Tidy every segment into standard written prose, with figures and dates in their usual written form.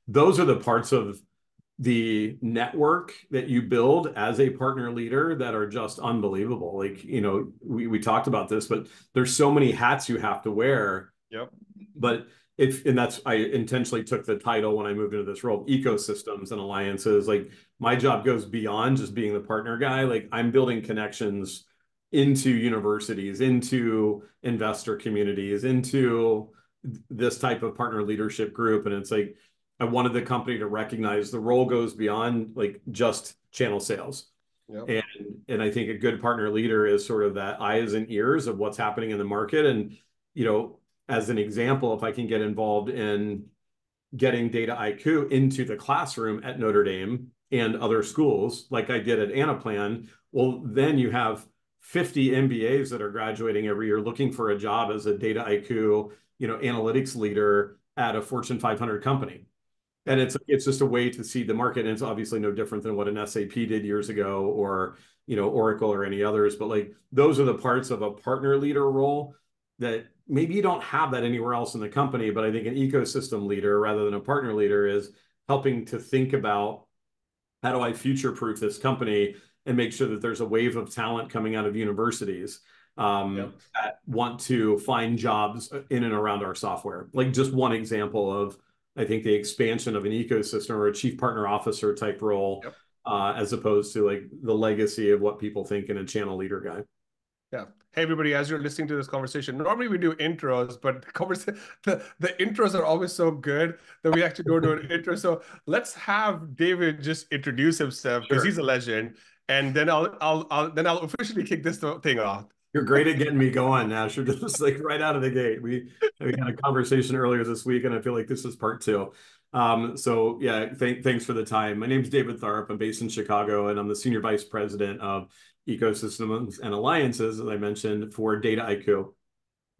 those are the parts of the network that you build as a partner leader that are just unbelievable. Like, we talked about this, but there's so many hats you have to wear. Yep. But and that's, I intentionally took the title when I moved into this role, ecosystems and alliances. Like, my job goes beyond just being the partner guy. Like, I'm building connections into universities, into investor communities, into this type of partner leadership group. And it's like, I wanted the company to recognize the role goes beyond like just channel sales. Yep. And I think a good partner leader is sort of that eyes and ears of what's happening in the market. And, as an example, if I can get involved in getting Dataiku into the classroom at Notre Dame and other schools, like I did at Anaplan, well, then you have 50 MBAs that are graduating every year looking for a job as a Dataiku, analytics leader at a Fortune 500 company. And it's just a way to see the market. And it's obviously no different than what an SAP did years ago, or, Oracle or any others. But like, those are the parts of a partner leader role that maybe you don't have that anywhere else in the company. But I think an ecosystem leader rather than a partner leader is helping to think about, how do I future-proof this company and make sure that there's a wave of talent coming out of universities that want to find jobs in and around our software. Like, just one example of, I think, the expansion of an ecosystem or a chief partner officer type role, as opposed to like the legacy of what people think in a channel leader guy. Yeah. Hey, everybody, as you're listening to this conversation, normally we do intros, but the intros are always so good that we actually go to an intro. So let's have David just introduce himself, because he's a legend. And then I'll officially kick this thing off. You're great at getting me going, Asher. Just like right out of the gate. We had a conversation earlier this week, and I feel like this is part two. So yeah, thanks for the time. My name's David Tharp. I'm based in Chicago, and I'm the Senior Vice President of Ecosystems and Alliances, as I mentioned, for Dataiku.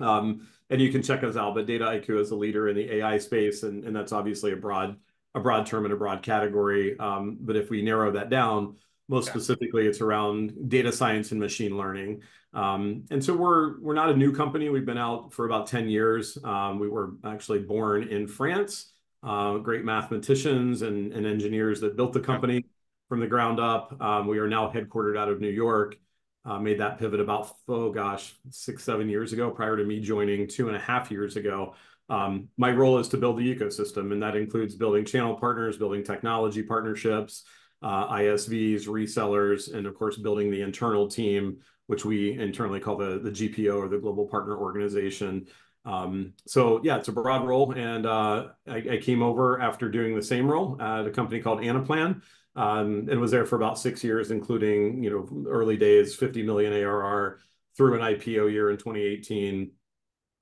And you can check us out, but Dataiku is a leader in the AI space, and that's obviously a broad term and a broad category. But if we narrow that down, most specifically, it's around data science and machine learning. And so we're not a new company. We've been out for about 10 years. We were actually born in France. Great mathematicians and engineers that built the company from the ground up. We are now headquartered out of New York. Made that pivot about, 6-7 years ago, prior to me joining 2.5 years ago. My role is to build the ecosystem, and that includes building channel partners, building technology partnerships, ISVs, resellers, and of course, building the internal team, which we internally call the GPO, or the Global Partner Organization. So yeah, it's a broad role. And I came over after doing the same role at a company called Anaplan, and was there for about 6 years, including, early days, 50 million ARR through an IPO year in 2018,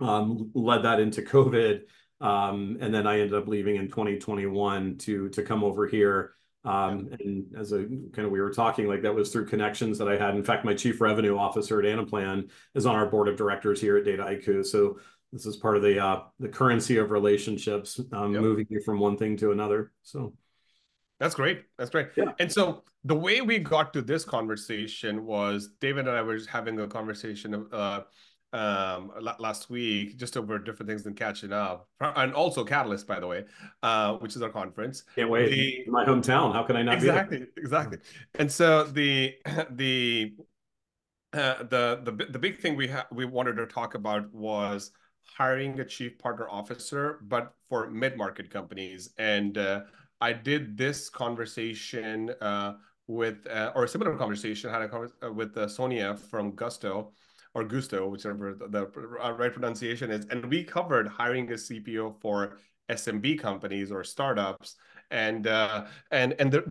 led that into COVID. And then I ended up leaving in 2021 to come over here. And as we were talking, like, that was through connections that I had. In fact, my chief revenue officer at Anaplan is on our board of directors here at Dataiku. So this is part of the currency of relationships, moving you from one thing to another. So that's great. That's great. Yeah. And so the way we got to this conversation was David and I were just having a conversation last week, just over different things than catching up, and also Catalyst, by the way, which is our conference. Can't wait. My hometown. How can I not be there? Exactly. And so the big thing we wanted to talk about was hiring a chief partner officer, but for mid-market companies. And I did this conversation with, or a similar conversation, with Sonia from Gusto, or Gusto, whichever the right pronunciation is. And we covered hiring a CPO for SMB companies or startups. And the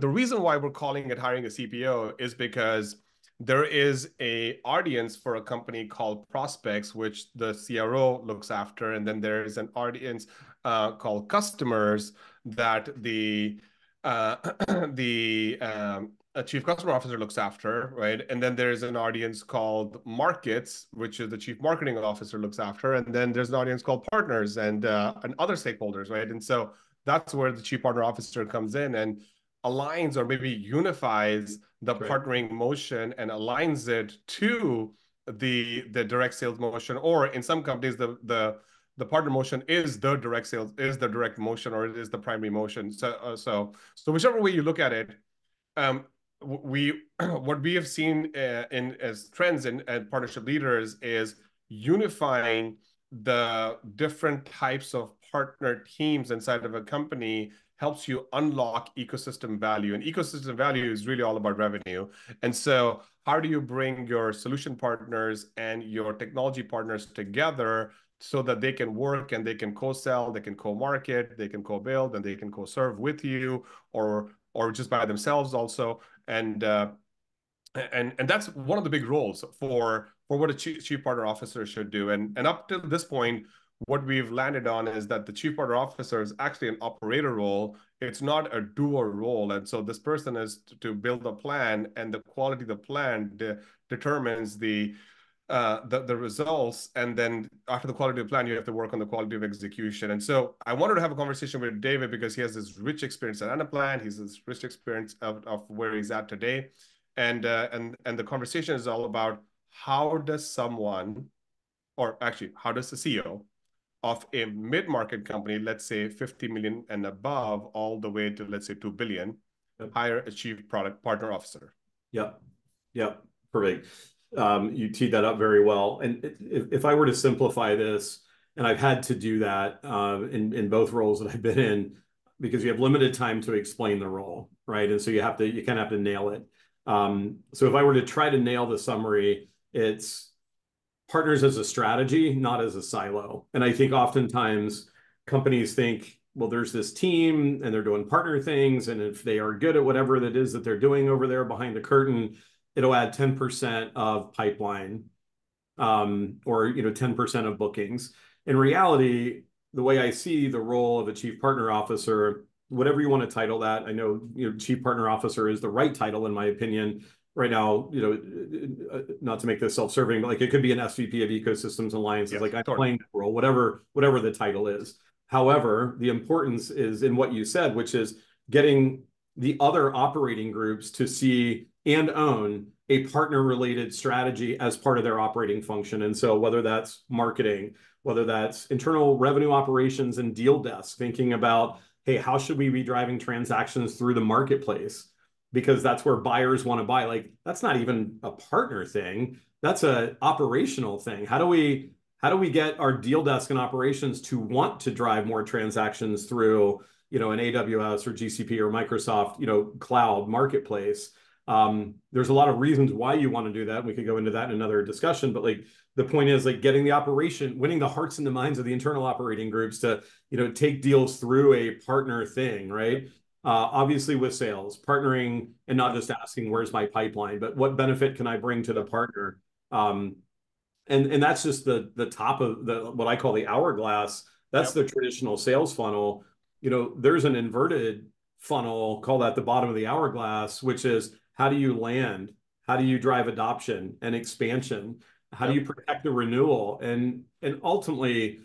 reason why we're calling it hiring a CPO is because there is an audience for a company called Prospects, which the CRO looks after. And then there is an audience called Customers that a chief customer officer looks after, right? And then there's an audience called Markets, which is the chief marketing officer looks after. And then there's an audience called Partners and other stakeholders, right? And so that's where the chief partner officer comes in and aligns, or maybe unifies, the partnering motion and aligns it to the direct sales motion, or in some companies, the the partner motion is the direct sales, is the direct motion, or it is the primary motion. So whichever way you look at it, we what we have seen in as trends and partnership leaders is unifying the different types of partner teams inside of a company helps you unlock ecosystem value. And ecosystem value is really all about revenue. And so how do you bring your solution partners and your technology partners together so that they can work and they can co-sell, they can co-market, they can co-build, and they can co-serve with you, or just by themselves also. And that's one of the big roles for what a chief partner officer should do. And up to this point, what we've landed on is that the chief partner officer is actually an operator role. It's not a doer role. And so this person is to build a plan, and the quality of the plan determines the results. And then after the quality of the plan, you have to work on the quality of execution. And so I wanted to have a conversation with David because he has this rich experience at Anaplan. He's this rich experience of where he's at today. And the conversation is all about how does someone, or actually, how does the CEO of a mid-market company, let's say 50 million and above, all the way to, let's say, 2 billion, hire a chief product partner officer? Yep. Yep. Perfect. You teed that up very well. And if I were to simplify this, and I've had to do that in both roles that I've been in, because you have limited time to explain the role, right? And so you kind of have to nail it. So if I were to try to nail the summary, it's partners as a strategy, not as a silo. And I think oftentimes companies think, well, there's this team and they're doing partner things, and if they are good at whatever that is that they're doing over there behind the curtain, it'll add 10% of pipeline, or 10% of bookings. In reality, the way I see the role of a chief partner officer, whatever you want to title that, I know chief partner officer is the right title in my opinion right now. Not to make this self-serving, but like it could be an SVP of Ecosystems Alliances. Yes, like I'm totally. playing that role, whatever the title is. However, the importance is in what you said, which is getting the other operating groups to see and own a partner-related strategy as part of their operating function. And so whether that's marketing, whether that's internal revenue operations and deal desk, thinking about, hey, how should we be driving transactions through the marketplace? Because that's where buyers want to buy. Like, that's not even a partner thing. That's an operational thing. How do we get our deal desk and operations to want to drive more transactions through, an AWS or GCP or Microsoft, cloud marketplace? There's a lot of reasons why you want to do that. We could go into that in another discussion, but like the point is like getting the operation, winning the hearts and the minds of the internal operating groups to, take deals through a partner thing, right? Obviously with sales, partnering, and not just asking, where's my pipeline, but what benefit can I bring to the partner? And that's just the top of what I call the hourglass. That's the traditional sales funnel. There's an inverted funnel, call that the bottom of the hourglass, which is how do you land? How do you drive adoption and expansion? How do you protect the renewal? And ultimately,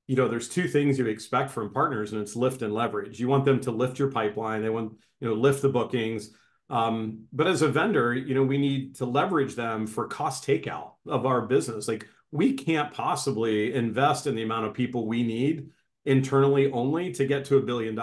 there's two things you expect from partners, and it's lift and leverage. You want them to lift your pipeline. They want, lift the bookings. But as a vendor, we need to leverage them for cost takeout of our business. Like we can't possibly invest in the amount of people we need internally only to get to $1 billion.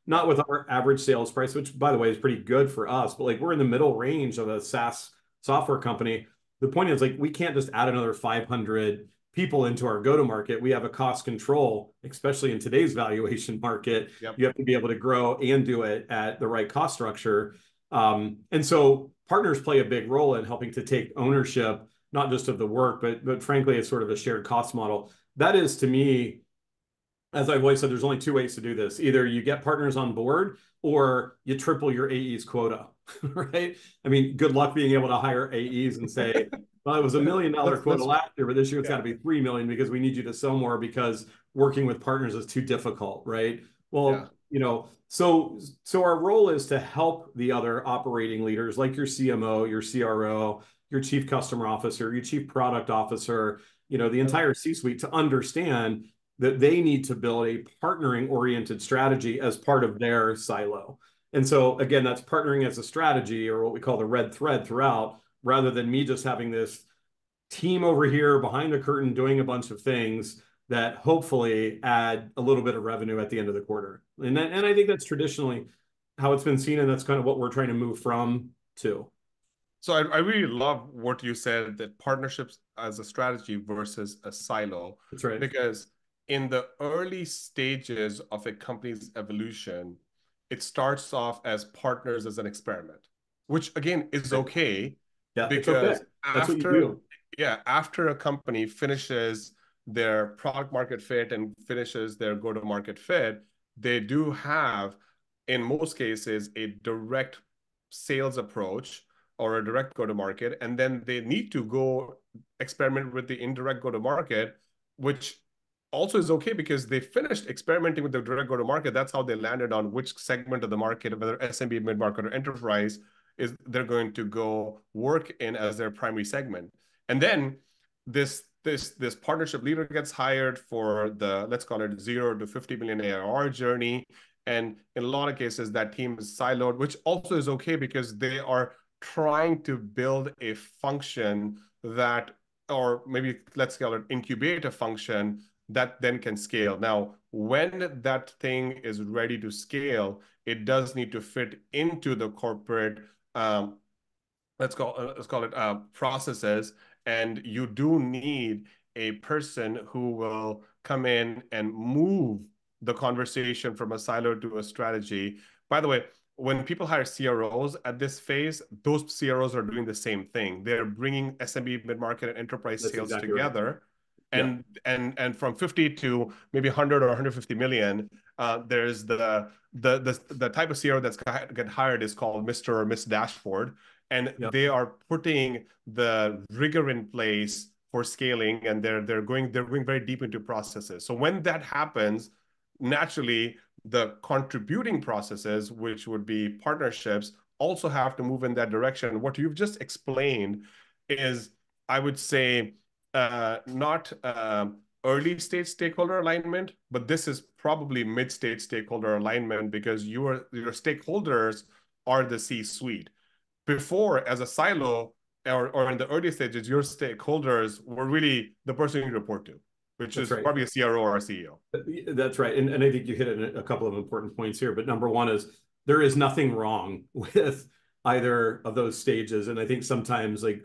Not with our average sales price, which by the way is pretty good for us, but like we're in the middle range of a SaaS software company. The point is like we can't just add another 500 people into our go-to-market. We have a cost control, especially in today's valuation market. You have to be able to grow and do it at the right cost structure. And so partners play a big role in helping to take ownership, not just of the work, but frankly, it's sort of a shared cost model. That is, to me, as I've always said, there's only two ways to do this. Either you get partners on board or you triple your AE's quota, right? I mean, good luck being able to hire AEs and say, well, it was $1 million quota last year, but this year it's got to be 3 million because we need you to sell more because working with partners is too difficult, right? Well, so our role is to help the other operating leaders like your CMO, your CRO, your chief customer officer, your chief product officer, the entire C-suite to understand that they need to build a partnering oriented strategy as part of their silo. And so again, that's partnering as a strategy, or what we call the red thread throughout, rather than me just having this team over here behind the curtain doing a bunch of things. that hopefully add a little bit of revenue at the end of the quarter. And I think that's traditionally how it's been seen, and that's kind of what we're trying to move from to. So I really love what you said, that partnerships as a strategy versus a silo, That's right. because in the early stages of a company's evolution, it starts off as partners as an experiment, which again is Right. okay, Yeah, it's okay. because That's what you after, do. yeah, after a company finishes their product market fit and finishes their go-to-market fit, they do have, in most cases, a direct sales approach or a direct go-to-market, and then they need to go experiment with the indirect go-to-market, which also is okay because they finished experimenting with the direct go-to-market. That's how they landed on which segment of the market, whether SMB, mid-market, or enterprise, is they're going to go work in as their primary segment. And then this partnership leader gets hired for the, let's call it 0 to 50 million ARR journey. And in a lot of cases, that team is siloed, which also is okay because they are trying to build a function that, or maybe let's call it incubate a function that then can scale. Now, when that thing is ready to scale, it does need to fit into the corporate, let's call it processes, and you do need a person who will come in and move the conversation from a silo to a strategy. By the way, when people hire CROs at this phase, those CROs are doing the same thing. They're bringing SMB, mid-market, and enterprise That's sales exactly right. together. Yeah. And from 50 to maybe 100 or 150 million, there's the type of CRO that's get hired is called Mr. or Miss Dashboard, and Yeah. they are putting the rigor in place for scaling, and they're going very deep into processes. So when that happens, naturally the contributing processes, which would be partnerships, also have to move in that direction. What you've just explained is, I would say, not early stage stakeholder alignment, but this is probably mid stage stakeholder alignment, because your stakeholders are the C-suite. Before, as a silo, or in the early stages, your stakeholders were really the person you report to, which That's is right. probably a CRO or a CEO. That's right. And I think you hit a couple of important points here. But number one is there is nothing wrong with either of those stages. And I think sometimes, like,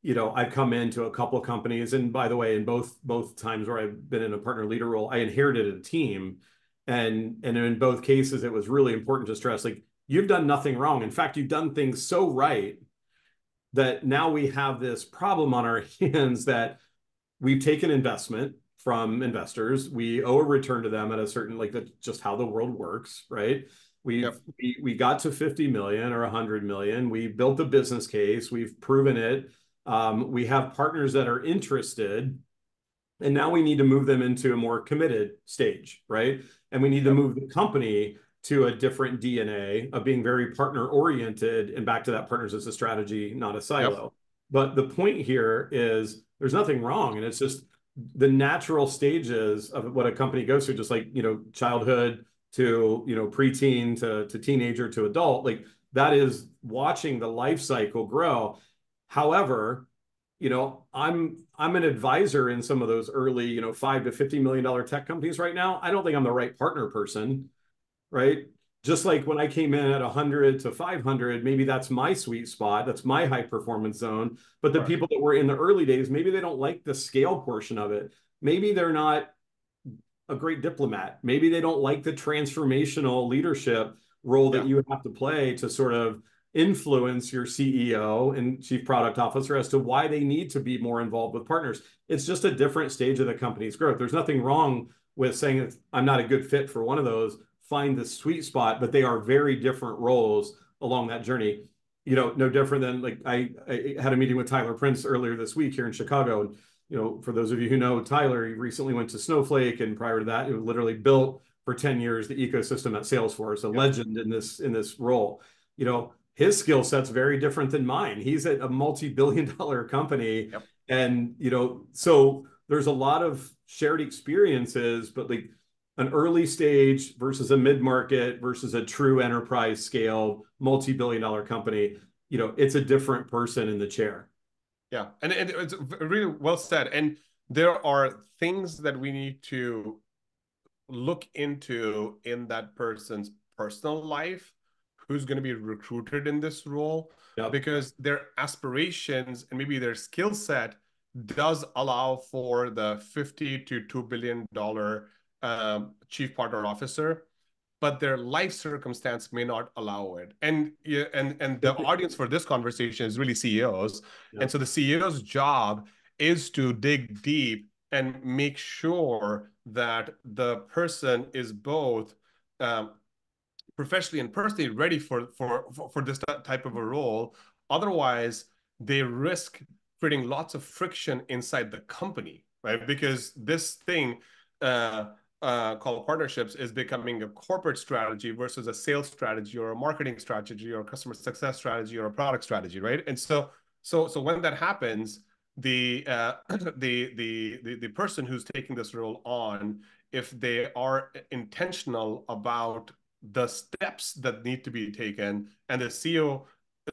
I've come into a couple of companies, and by the way, in both times where I've been in a partner leader role, I inherited a team, and in both cases, it was really important to stress, like, you've done nothing wrong. In fact, you've done things so right that now we have this problem on our hands that we've taken investment from investors. We owe a return to them at a certain, like, that's just how the world works, right? Yep. We got to 50 million or 100 million. We built the business case. We've proven it. We have partners that are interested, and now we need to move them into a more committed stage, right? And we need to Yep. move the company to a different DNA of being very partner oriented, and back to that, partners as a strategy, not a Yep. silo. But the point here is there's nothing wrong, and it's just the natural stages of what a company goes through, just like, childhood to, preteen to teenager to adult, like, that is watching the life cycle grow. However, I'm an advisor in some of those early, $5 to $50 million tech companies right now. I don't think I'm the right partner person, right? Just like when I came in at 100 to 500, maybe that's my sweet spot. That's my high performance zone. But the Correct. people that were in the early days, maybe they don't like the scale portion of it. Maybe they're not a great diplomat. Maybe they don't like the transformational leadership role that Yeah. you have to play to sort of influence your CEO and chief product officer as to why they need to be more involved with partners. It's just a different stage of the company's growth. There's nothing wrong with saying I'm not a good fit for one of those. Find the sweet spot, but they are very different roles along that journey. No different than, like, I had a meeting with Tyler Prince earlier this week here in Chicago. And for those of you who know Tyler, he recently went to Snowflake, and prior to that, he literally built for 10 years the ecosystem at Salesforce, a Yep. legend in this role. His skill set's very different than mine. He's at a multi-billion-dollar company, Yep. and so there's a lot of shared experiences, but like an early stage versus a mid-market versus a true enterprise scale multi-billion-dollar company, it's a different person in the chair. Yeah, and it's really well said. And there are things that we need to look into in that person's personal life, who's going to be recruited in this role, Yep. because their aspirations and maybe their skill set does allow for the $50 to $2 billion chief partner officer, but their life circumstance may not allow it. And yeah, and the audience for this conversation is really CEOs. And Yep. so the CEO's job is to dig deep and make sure that the person is both professionally and personally ready for this type of a role. Otherwise, they risk creating lots of friction inside the company, right? Because this thing called partnerships is becoming a corporate strategy versus a sales strategy or a marketing strategy or a customer success strategy or a product strategy, right? And so when that happens, the the person who's taking this role on, if they are intentional about the steps that need to be taken, and the CEO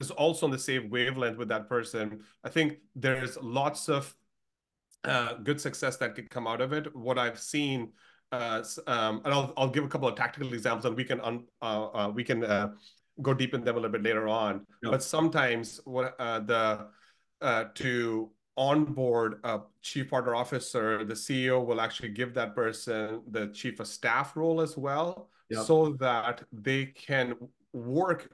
is also on the same wavelength with that person, I think there's lots of good success that could come out of it. What I've seen, and I'll give a couple of tactical examples, and we can go deep in them a little bit later on. Yep. But sometimes what to onboard a chief partner officer, the CEO will actually give that person the chief of staff role as well, Yep. so that they can work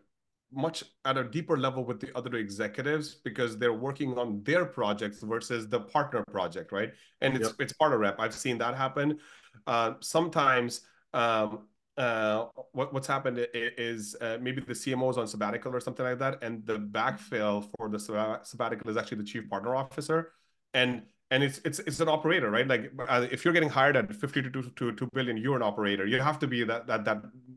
much at a deeper level with the other executives, because they're working on their projects versus the partner project, right? And Yep. it's part of rep. I've seen that happen. Sometimes what's happened is maybe the CMO is on sabbatical or something like that, and the backfill for the sabbatical is actually the chief partner officer, and it's an operator, right? Like if you're getting hired at 50 to 2 billion, you're an operator. You have to be that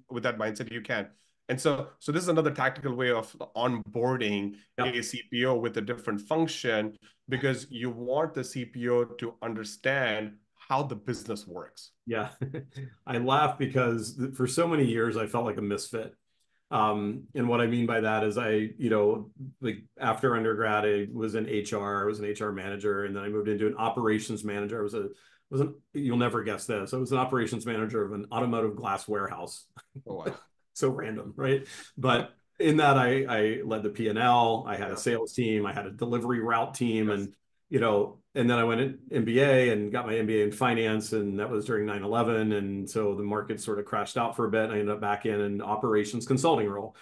with that mindset. You can. And so this is another tactical way of onboarding Yep. a CPO with a different function, because you want the CPO to understand how the business works. Yeah. I laugh because for so many years I felt like a misfit. And what I mean by that is like after undergrad, I was in HR, I was an HR manager, and then I moved into an operations manager. You'll never guess this. I was an operations manager of an automotive glass warehouse. Oh, wow. So random, right? But in that, I led the P&L. I had a Yeah. sales team. I had a delivery route team, Yes. and then I went in MBA and got my MBA in finance, and that was during 9/11, and so the market sort of crashed out for a bit. And I ended up back in an operations consulting role,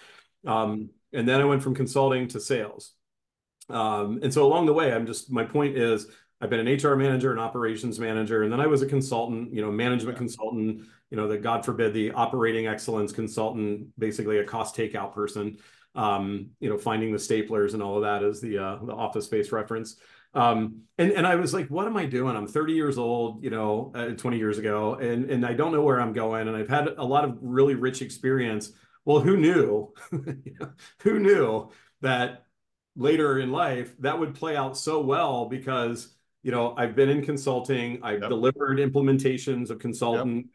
and then I went from consulting to sales. And so along the way, my point is I've been an HR manager, an operations manager, and then I was a consultant, management Yeah. consultant, the God forbid, the operating excellence consultant, basically a cost takeout person, finding the staplers and all of that as the Office Space reference. And I was like, what am I doing? I'm 30 years old, 20 years ago, and I don't know where I'm going. And I've had a lot of really rich experience. Well, who knew? Who knew that later in life that would play out so well, because I've been in consulting, I've Yep. delivered implementations of Yep. consultant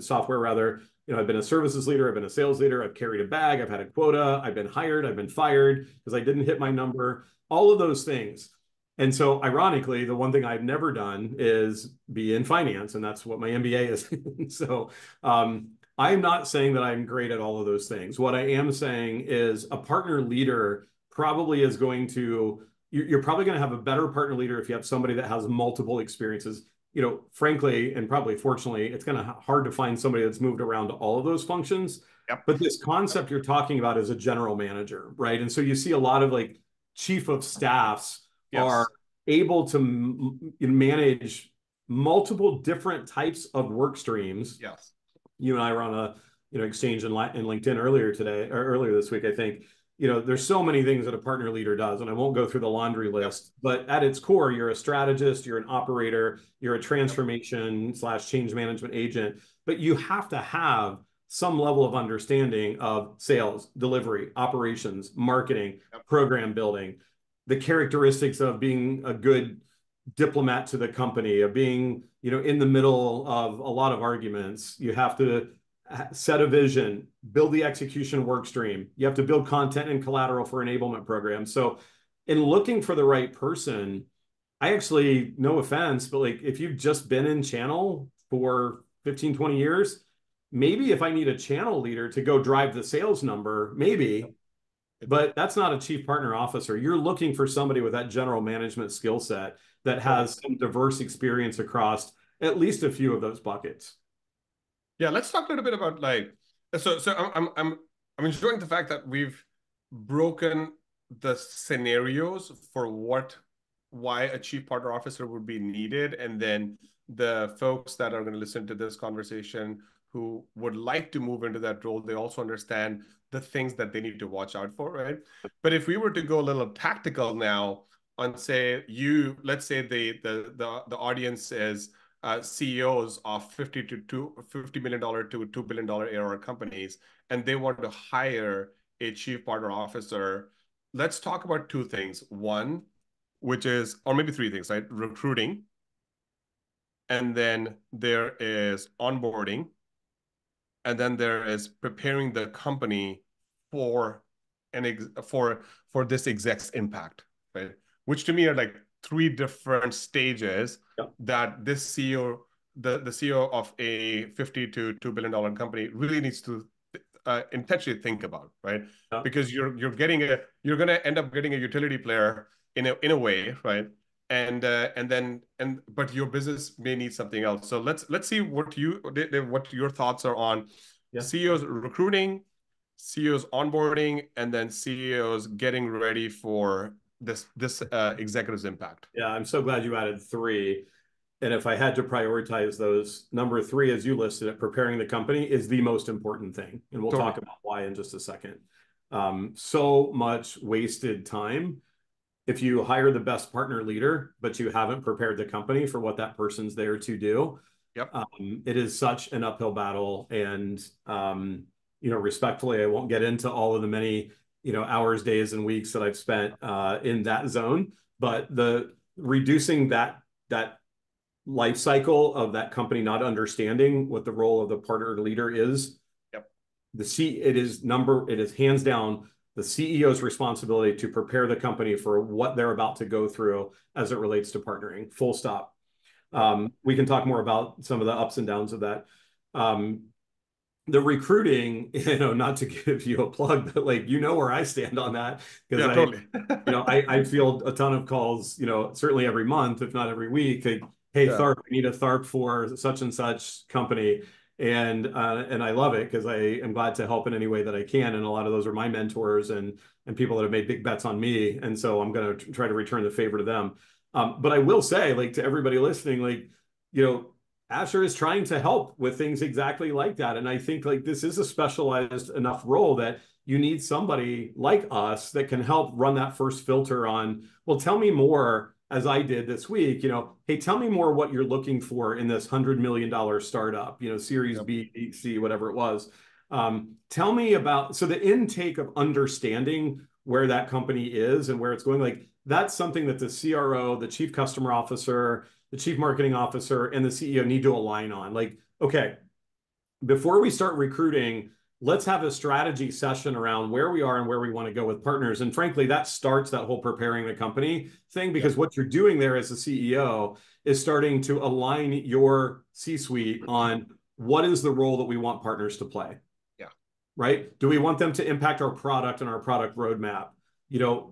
software rather. I've been a services leader, I've been a sales leader, I've carried a bag, I've had a quota, I've been hired, I've been fired because I didn't hit my number, all of those things. And so ironically, the one thing I've never done is be in finance, and that's what my MBA is. So I'm not saying that I'm great at all of those things. What I am saying is a partner leader probably is going to, you're probably going to have a better partner leader if you have somebody that has multiple experiences. Frankly, and probably fortunately, it's going to hard to find somebody that's moved around to all of those functions. Yep. But this concept you're talking about is a general manager, right? And so you see a lot of like chief of staffs are Yes. able to manage multiple different types of work streams. Yes. You and I were on a exchange in LinkedIn earlier today or earlier this week, I think. There's so many things that a partner leader does, and I won't go through the laundry list. Yep. But at its core, you're a strategist, you're an operator, you're a transformation / change management agent. But you have to have some level of understanding of sales, delivery, operations, marketing, yep, program building, the characteristics of being a good diplomat to the company, of being in the middle of a lot of arguments. You have to set a vision, build the execution work stream. You have to build content and collateral for enablement programs. So in looking for the right person, I actually, no offense, but like if you've just been in channel for 15, 20 years, maybe if I need a channel leader to go drive the sales number, maybe, but that's not a chief partner officer. You're looking for somebody with that general management skill set that Totally. has some diverse experience across at least a few of those buckets. Yeah, let's talk a little bit about like so I'm enjoying the fact that we've broken the scenarios for why a chief partner officer would be needed, and then the folks that are going to listen to this conversation who would like to move into that role, they also understand the things that they need to watch out for, right? But if we were to go a little tactical now on say let's say the audience is CEOs of $50 million to $2 billion ARR companies, and they want to hire a chief partner officer. Let's talk about two things. One, which is, or maybe three things, right? Recruiting, and then there is onboarding, and then there is preparing the company for for this exec's impact, right? Which to me are like three different stages Yep. that this CEO, the CEO of a 50 to $2 billion company really needs to intentionally think about, right? Yep. Because you're going to end up getting a utility player in a way, right? But your business may need something else. So let's see what your thoughts are on Yeah. CEOs recruiting, CEOs onboarding, and then CEOs getting ready for this executive's impact. Yeah, I'm so glad you added three. And if I had to prioritize those, number three, as you listed it, preparing the company is the most important thing. And we'll Totally. talk about why in just a second. So much wasted time if you hire the best partner leader, but you haven't prepared the company for what that person's there to do. Yep. It is such an uphill battle. And, respectfully, I won't get into all of the many, hours, days, and weeks that I've spent in that zone, but the reducing that life cycle of that company not understanding what the role of the partner leader is. Yep. It is hands down the CEO's responsibility to prepare the company for what they're about to go through as it relates to partnering. Full stop. We can talk more about some of the ups and downs of that. The recruiting, not to give you a plug, but like, where I stand on that, because Yeah, totally. I field a ton of calls, certainly every month, if not every week. Like, hey, Yeah. Tharp, we need a Tharp for such and such company. And I love it because I am glad to help in any way that I can. And a lot of those are my mentors and people that have made big bets on me. And so I'm going to try to return the favor to them. But I will say, like, to everybody listening, like, Asher is trying to help with things exactly like that. And I think like this is a specialized enough role that you need somebody like us that can help run that first filter on, well, tell me more, as I did this week, hey, tell me more what you're looking for in this $100 million startup, Series Yep. B, C, whatever it was. Tell me about, so the intake of understanding where that company is and where it's going, like that's something that the CRO, the chief customer officer, the chief marketing officer, and the CEO need to align on. Like, okay, before we start recruiting, let's have a strategy session around where we are and where we want to go with partners. And frankly, that starts that whole preparing the company thing, because what you're doing there as a CEO is starting to align your C-suite on what is the role that we want partners to play. Yeah. Right? Do we want them to impact our product and our product roadmap?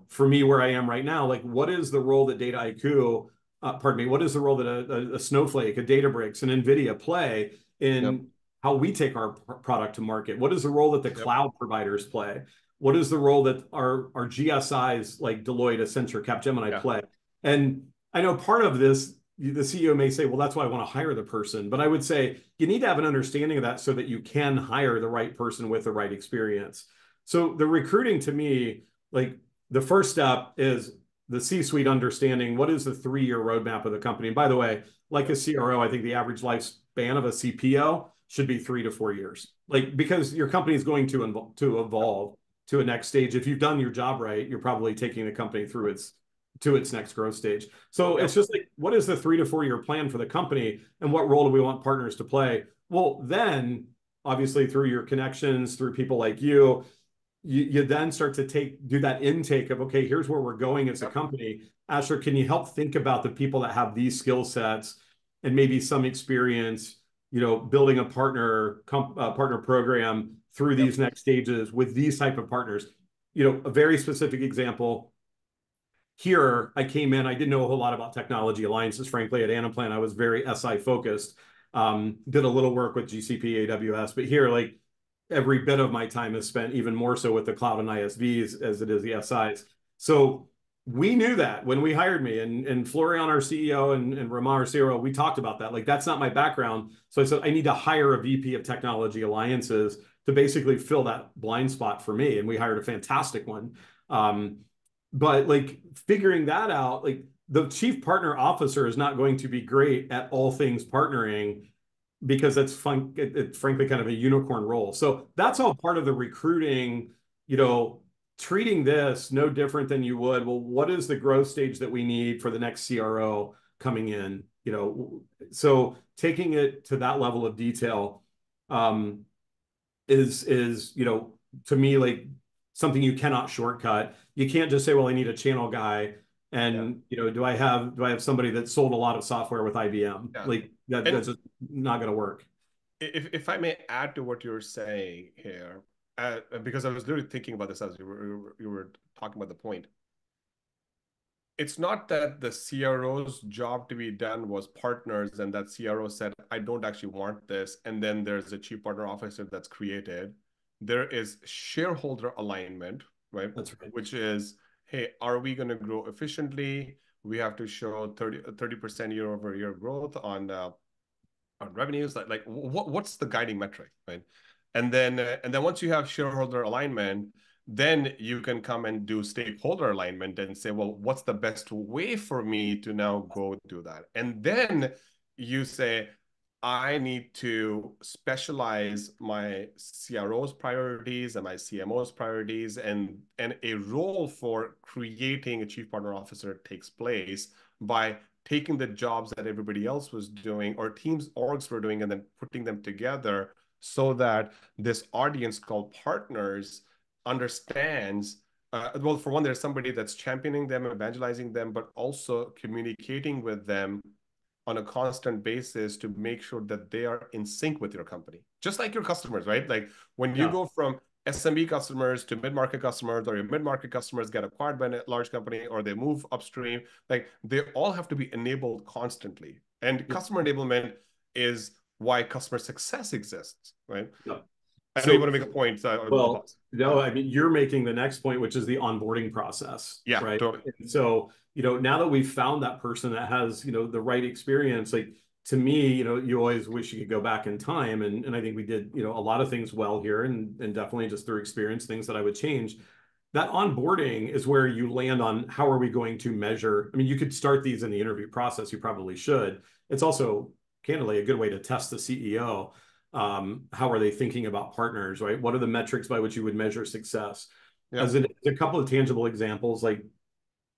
For me, where I am right now, like what is the role that Dataiku, what is the role that a Snowflake, a Databricks, an NVIDIA play in how we take our product to market? What is the role that the cloud providers play? What is the role that our GSIs like Deloitte, Accenture, Capgemini play? And I know part of this, the CEO may say, well, that's why I want to hire the person. But I would say you need to have an understanding of that so that you can hire the right person with the right experience. So the recruiting to me, like the first step is the C-suite understanding what is the 3-year roadmap of the company. And by the way, like a CRO, I think the average lifespan of a CPO should be 3 to 4 years. Like, because your company is going to evolve to a next stage. If you've done your job right, you're probably taking the company through its next growth stage. So it's just like, what is the 3 to 4 year plan for the company and what role do we want partners to play? Well, then obviously through your connections, through people like you, you then start to do that intake of, okay, here's where we're going as a Yep. company. Asher, can you help think about the people that have these skill sets and maybe some experience, building a partner program through Yep. these next stages with these type of partners? A very specific example here, I came in, I didn't know a whole lot about technology alliances, frankly. At Anaplan, I was very SI focused, did a little work with GCP, AWS, but here, like, every bit of my time is spent even more so with the cloud and ISVs as it is the SIs. So we knew that when we hired me, and Florian, our CEO, and Ramon, our CRO, we talked about that. Like, that's not my background. So I said, I need to hire a VP of technology alliances to basically fill that blind spot for me. And we hired a fantastic one. But like, figuring that out, like, the chief partner officer is not going to be great at all things partnering, because that's fun. It's frankly kind of a unicorn role. So that's all part of the recruiting, treating this no different than you would, well, what is the growth stage that we need for the next CRO coming in? So taking it to that level of detail, is to me, like, something you cannot shortcut. You can't just say, well, I need a channel guy, and do I have somebody that sold a lot of software with IBM? Yeah. Like, that's just not going to work. If I may add to what you're saying here, because I was literally thinking about this as you were talking about the point. It's not that the CRO's job to be done was partners, and that CRO said, I don't actually want this, and then there's a chief partner officer that's created. There is shareholder alignment, right? That's right. Which is, hey, are we going to grow efficiently? We have to show 30% year-over-year growth on revenues. Like what's the guiding metric, right? And then once you have shareholder alignment, then you can come and do stakeholder alignment and say, well, what's the best way for me to now go do that? And then you say, I need to specialize my CRO's priorities and my CMO's priorities, and a role for creating a chief partner officer takes place by taking the jobs that everybody else was doing or orgs were doing, and then putting them together so that this audience called partners understands, well, for one, there's somebody that's championing them, evangelizing them, but also communicating with them on a constant basis to make sure that they are in sync with your company. Just like your customers, right? Like, when you go from SMB customers to mid-market customers, or your mid-market customers get acquired by a large company, or they move upstream, like, they all have to be enabled constantly. And customer enablement is why customer success exists, right? I know you want to make a point. Well, no, I mean, you're making the next point, which is the onboarding process, Yeah, right? totally. And so, now that we've found that person that has, the right experience, like, to me, you always wish you could go back in time. And I think we did, a lot of things well here, and definitely just through experience, things that I would change. That onboarding is where you land on, how are we going to measure? I mean, you could start these in the interview process. You probably should. It's also, candidly, a good way to test the CEO. How are they thinking about partners, right? What are the metrics by which you would measure success? As a couple of tangible examples, like,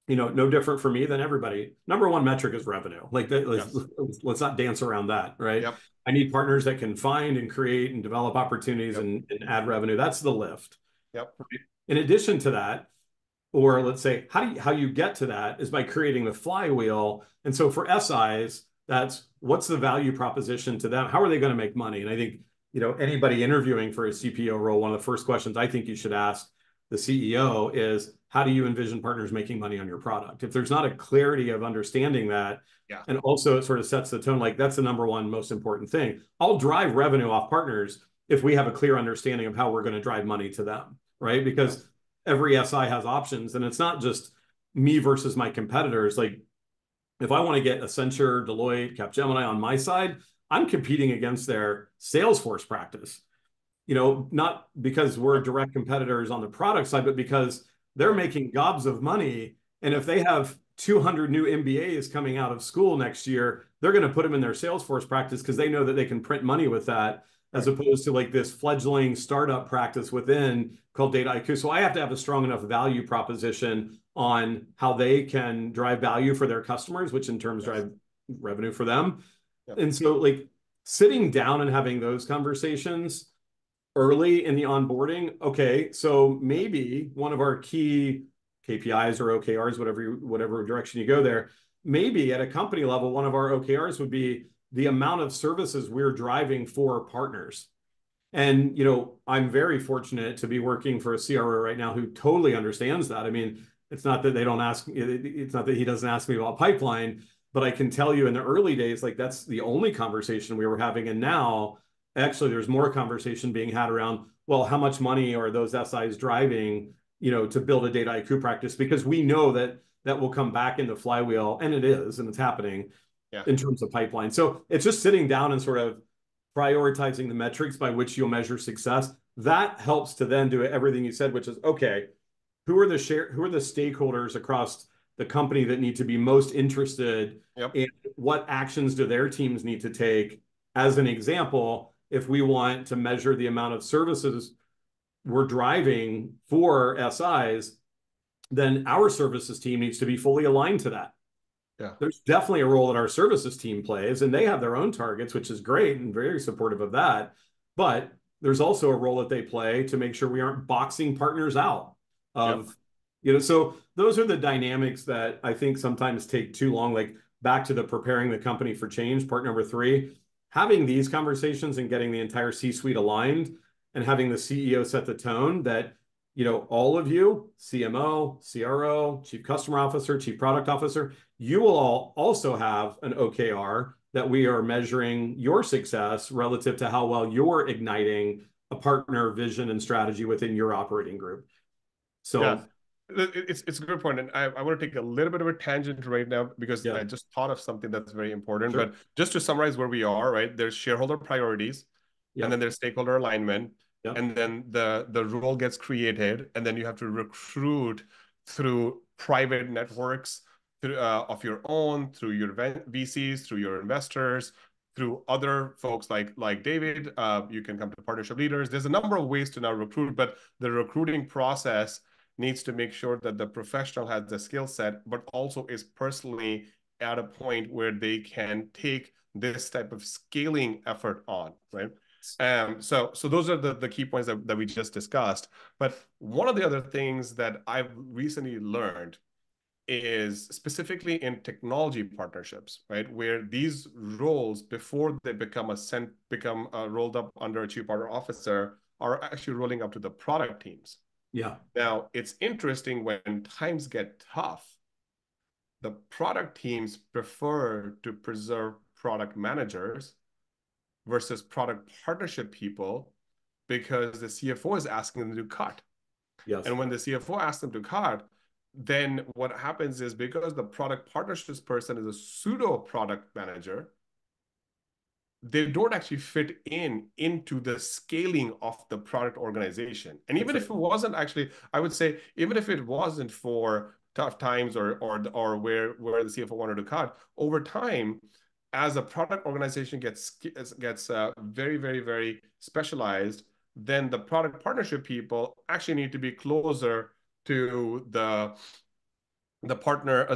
no different for me than everybody. Number one metric is revenue. Like, let's not dance around that, right? Yep. I need partners that can find and create and develop opportunities and add revenue. That's the lift. Yep. In addition to that, or let's say, how you get to that is by creating the flywheel. And so for SIs, that's, what's the value proposition to them? How are they going to make money? And I think, anybody interviewing for a CPO role, one of the first questions I think you should ask the CEO is, how do you envision partners making money on your product? If there's not a clarity of understanding that, and also it sort of sets the tone, like, that's the number one most important thing. I'll drive revenue off partners if we have a clear understanding of how we're going to drive money to them, right? Because every SI has options, and it's not just me versus my competitors. Like, if I want to get Accenture, Deloitte, Capgemini on my side, I'm competing against their Salesforce practice. Not because we're direct competitors on the product side, but because they're making gobs of money. And if they have 200 new MBAs coming out of school next year, they're going to put them in their Salesforce practice because they know that they can print money with that, as opposed to, like, this fledgling startup practice within called Dataiku. So I have to have a strong enough value proposition on how they can drive value for their customers, which in turn drive revenue for them. And so, like, sitting down and having those conversations, early in the onboarding, okay, so maybe one of our key KPIs or OKRs, whatever direction you go there, maybe at a company level, one of our OKRs would be the amount of services we're driving for partners. And, I'm very fortunate to be working for a CRO right now who totally understands that. I mean, it's not that they don't ask, it's not that he doesn't ask me about pipeline, but I can tell you in the early days, like that's the only conversation we were having. And now actually there's more conversation being had around, well, how much money are those SIs driving, to build a Dataiku practice? Because we know that that will come back in the flywheel, and it is, and it's happening Yeah. in terms of pipeline. So it's just sitting down and sort of prioritizing the metrics by which you'll measure success. That helps to then do everything you said, which is, okay, who are the stakeholders across the company that need to be most interested Yep. in what actions do their teams need to take? As an example, if we want to measure the amount of services we're driving for SIs, then our services team needs to be fully aligned to that. Yeah. There's definitely a role that our services team plays, and they have their own targets, which is great and very supportive of that. But there's also a role that they play to make sure we aren't boxing partners out of, so those are the dynamics that I think sometimes take too long. Like back to the preparing the company for change, part number 3, having these conversations and getting the entire C-suite aligned and having the CEO set the tone that, all of you, CMO, CRO, Chief Customer Officer, Chief Product Officer, you will all also have an OKR that we are measuring your success relative to how well you're igniting a partner vision and strategy within your operating group. So yeah, it's a good point, and I want to take a little bit of a tangent right now because yeah, I just thought of something that's very important. sure. But just to summarize where we are, right? There's shareholder priorities, and Yeah, then there's stakeholder alignment, yeah, and then the role gets created, and then you have to recruit through private networks of your own, through your VCs, through your investors, through other folks like David. You can come to partnership leaders. There's a number of ways to now recruit, but the recruiting process needs to make sure that the professional has the skill set, but also is personally at a point where they can take this type of scaling effort on, right? So those are the key points that we just discussed. But one of the other things that I've recently learned is specifically in technology partnerships, right? Where these roles, before they become rolled up under a chief partner officer, are actually rolling up to the product teams. yeah. Now, it's interesting when times get tough, the product teams prefer to preserve product managers versus product partnership people because the CFO is asking them to cut. Yes. And when the CFO asks them to cut, then what happens is, because the product partnerships person is a pseudo product manager, they don't actually fit into the scaling of the product organization. And even if it wasn't actually, I would say, even if it wasn't for tough times or where the CFO wanted to cut, over time, as a product organization gets very, very, very specialized, then the product partnership people actually need to be closer to the partner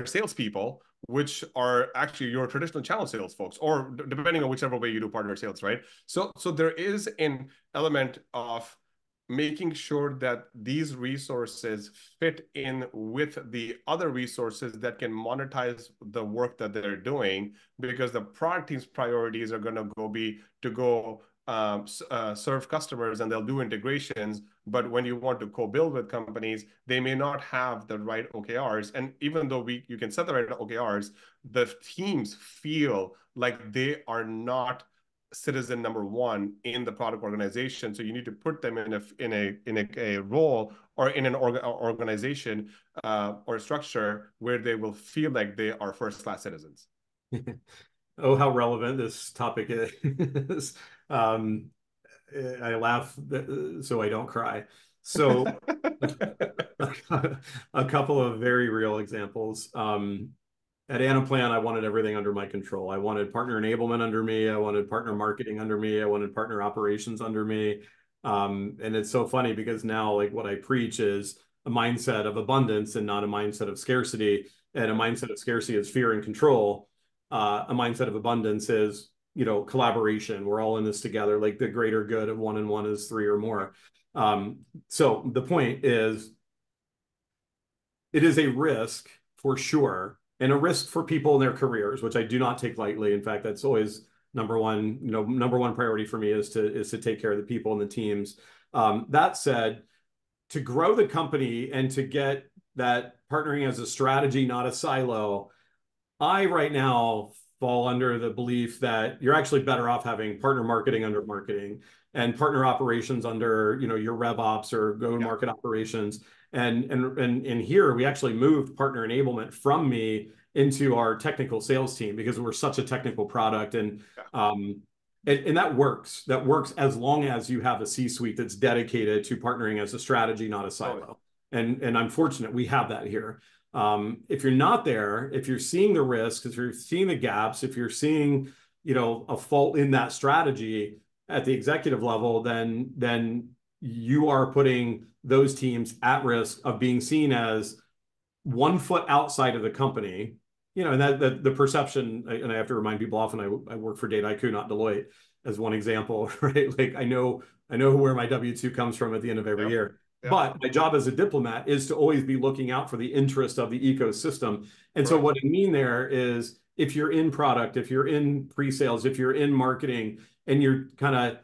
salespeople, which are actually your traditional channel sales folks, or depending on whichever way you do partner sales, right? So there is an element of making sure that these resources fit in with the other resources that can monetize the work that they're doing, because the product team's priorities are going to go serve customers, and they'll do integrations. But when you want to co-build with companies, they may not have the right OKRs. And even though you can set the right OKRs, the teams feel like they are not citizen number one in the product organization. So you need to put them in a role or in an organization or structure where they will feel like they are first-class citizens. Oh, how relevant this topic is. I laugh so I don't cry. So a couple of very real examples. At Anaplan, I wanted everything under my control. I wanted partner enablement under me. I wanted partner marketing under me. I wanted partner operations under me. And it's so funny because now, like, what I preach is a mindset of abundance and not a mindset of scarcity. And a mindset of scarcity is fear and control. A mindset of abundance is, collaboration. We're all in this together, like the greater good of 1 and 1 is 3 or more. So the point is, it is a risk for sure, and a risk for people in their careers, which I do not take lightly. In fact, that's always number one priority for me is to take care of the people and the teams. That said, to grow the company and to get that partnering as a strategy, not a silo, I right now fall under the belief that you're actually better off having partner marketing under marketing and partner operations under, your rev ops or go-to-market operations. And here we actually moved partner enablement from me into our technical sales team because we're such a technical product. And that works. That works as long as you have a C-suite that's dedicated to partnering as a strategy, not a silo. And I'm fortunate we have that here. If you're not there, if you're seeing the risks, if you're seeing the gaps, if you're seeing, a fault in that strategy at the executive level, then you are putting those teams at risk of being seen as 1 foot outside of the company. And that the perception, and I have to remind people often, I work for Dataiku, not Deloitte, as one example, right? Like I know where my W-2 comes from at the end of every year. Yep. But my job as a diplomat is to always be looking out for the interest of the ecosystem. And so what I mean there is, if you're in product, if you're in pre-sales, if you're in marketing, and you're kind of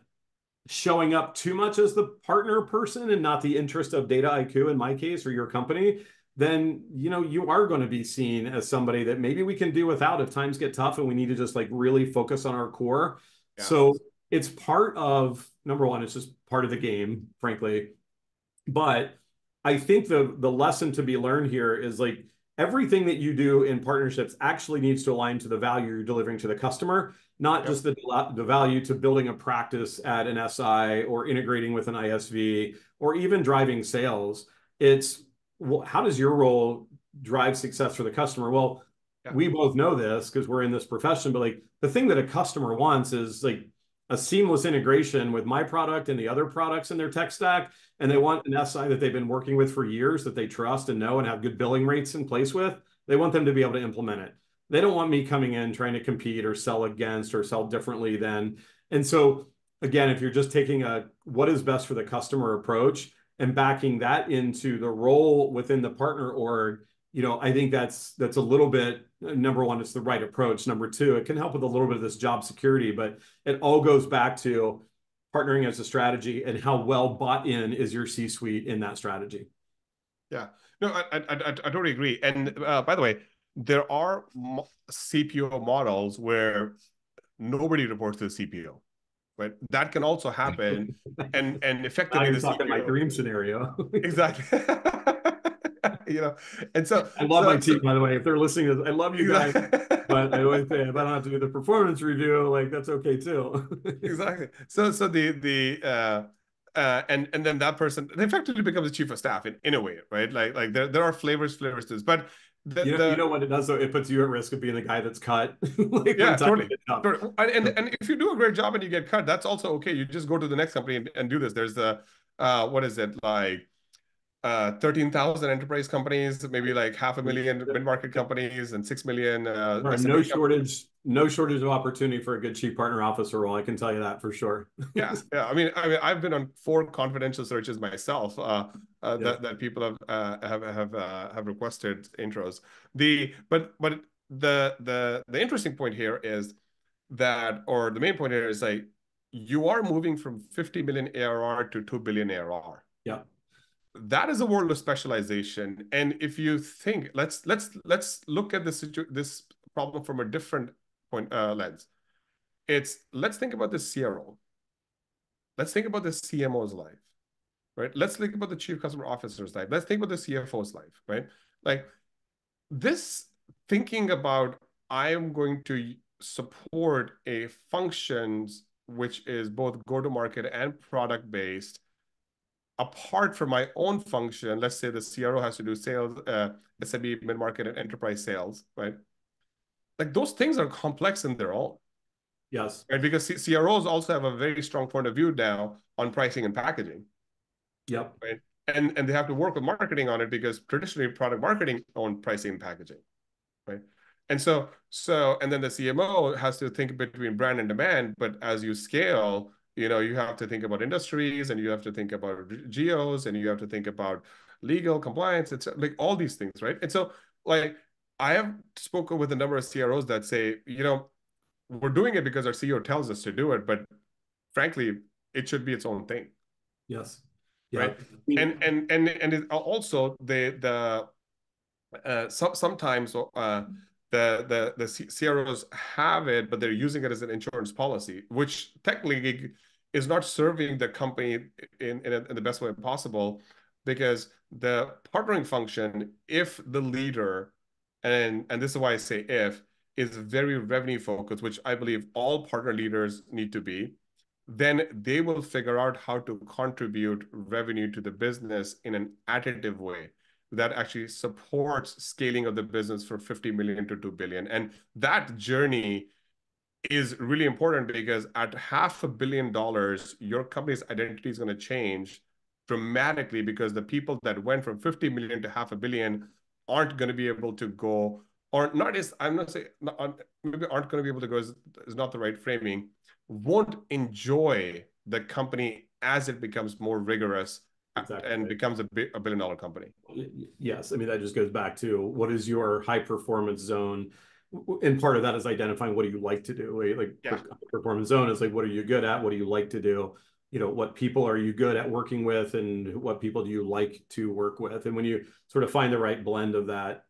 showing up too much as the partner person and not the interest of Dataiku in my case, or your company, then you are going to be seen as somebody that maybe we can do without if times get tough and we need to just like really focus on our core. So it's part of, number one, it's just part of the game, frankly. But I think the lesson to be learned here is like everything that you do in partnerships actually needs to align to the value you're delivering to the customer, not just the value to building a practice at an SI or integrating with an ISV or even driving sales. It's, how does your role drive success for the customer? Well, we both know this because we're in this profession, but like the thing that a customer wants is like a seamless integration with my product and the other products in their tech stack. And they want an SI that they've been working with for years, that they trust and know and have good billing rates in place with. They want them to be able to implement it. They don't want me coming in trying to compete or sell against or sell differently than. And so again, if you're just taking a what is best for the customer approach and backing that into the role within the partner org, I think that's a little bit, number one, it's the right approach. Number two, it can help with a little bit of this job security, but it all goes back to partnering as a strategy and how well bought in is your C-suite in that strategy. Yeah, no, I totally agree. And by the way, there are CPO models where nobody reports to the CPO, right? That can also happen, and effectively I'm talking CPO, my dream scenario. Exactly. And so I love my team, by the way. If they're listening to this, I love you guys, but I always say if I don't have to do the performance review, like that's okay too. Exactly. So and then that person effectively becomes the chief of staff in a way, right? Like there are flavors to this, but you know what it does though? It puts you at risk of being the guy that's cut. Like totally. And if you do a great job and you get cut, that's also okay. You just go to the next company and do this. There's the what is it, like 13,000 enterprise companies, maybe like 500,000 mid-market companies, and 6 million. No shortage of opportunity for a good chief partner officer role. I can tell you that for sure. Yeah. I mean, I've been on 4 confidential searches myself. That people have requested intros. But the interesting point here is that, or the main point here is like you are moving from 50 million ARR to 2 billion ARR. Yeah. That is a world of specialization. And if you think, let's look at this problem from a different lens. Let's think about the CRO. Let's think about the CMO's life, right? Let's think about the chief customer officer's life. Let's think about the CFO's life, right? Like this thinking about, I am going to support a functions which is both go-to-market and product-based, apart from my own function. Let's say the CRO has to do sales, SMB, mid-market, and enterprise sales, right? Like those things are complex in their own. Yes. Right? Because CROs also have a very strong point of view now on pricing and packaging. Yep. Right. And they have to work with marketing on it because traditionally product marketing own pricing and packaging. Right. And and then the CMO has to think between brand and demand. But as you scale, you have to think about industries, and you have to think about geos, and you have to think about legal compliance. It's like all these things, right? And so, like, I have spoken with a number of CROs that say, we're doing it because our CEO tells us to do it, but frankly, it should be its own thing, Yes. Yeah. right? And also sometimes the CROs have it, but they're using it as an insurance policy, which technically is not serving the company in the best way possible, because the partnering function, if the leader, and this is why I say if, is very revenue focused, which I believe all partner leaders need to be, then they will figure out how to contribute revenue to the business in an additive way that actually supports scaling of the business from 50 million to 2 billion. And that journey is really important, because at $500 million, your company's identity is going to change dramatically, because the people that went from 50 million to $500 million aren't going to be able to go, or not is, I'm not saying, maybe aren't going to be able to go is not the right framing, won't enjoy the company as it becomes more rigorous Exactly. and becomes a billion-dollar company. Yes. I mean, that just goes back to what is your high performance zone? And part of that is identifying what do you like to do. Like Yeah. performance zone is like, what are you good at? What do you like to do? What people are you good at working with, and what people do you like to work with? And when you sort of find the right blend of that,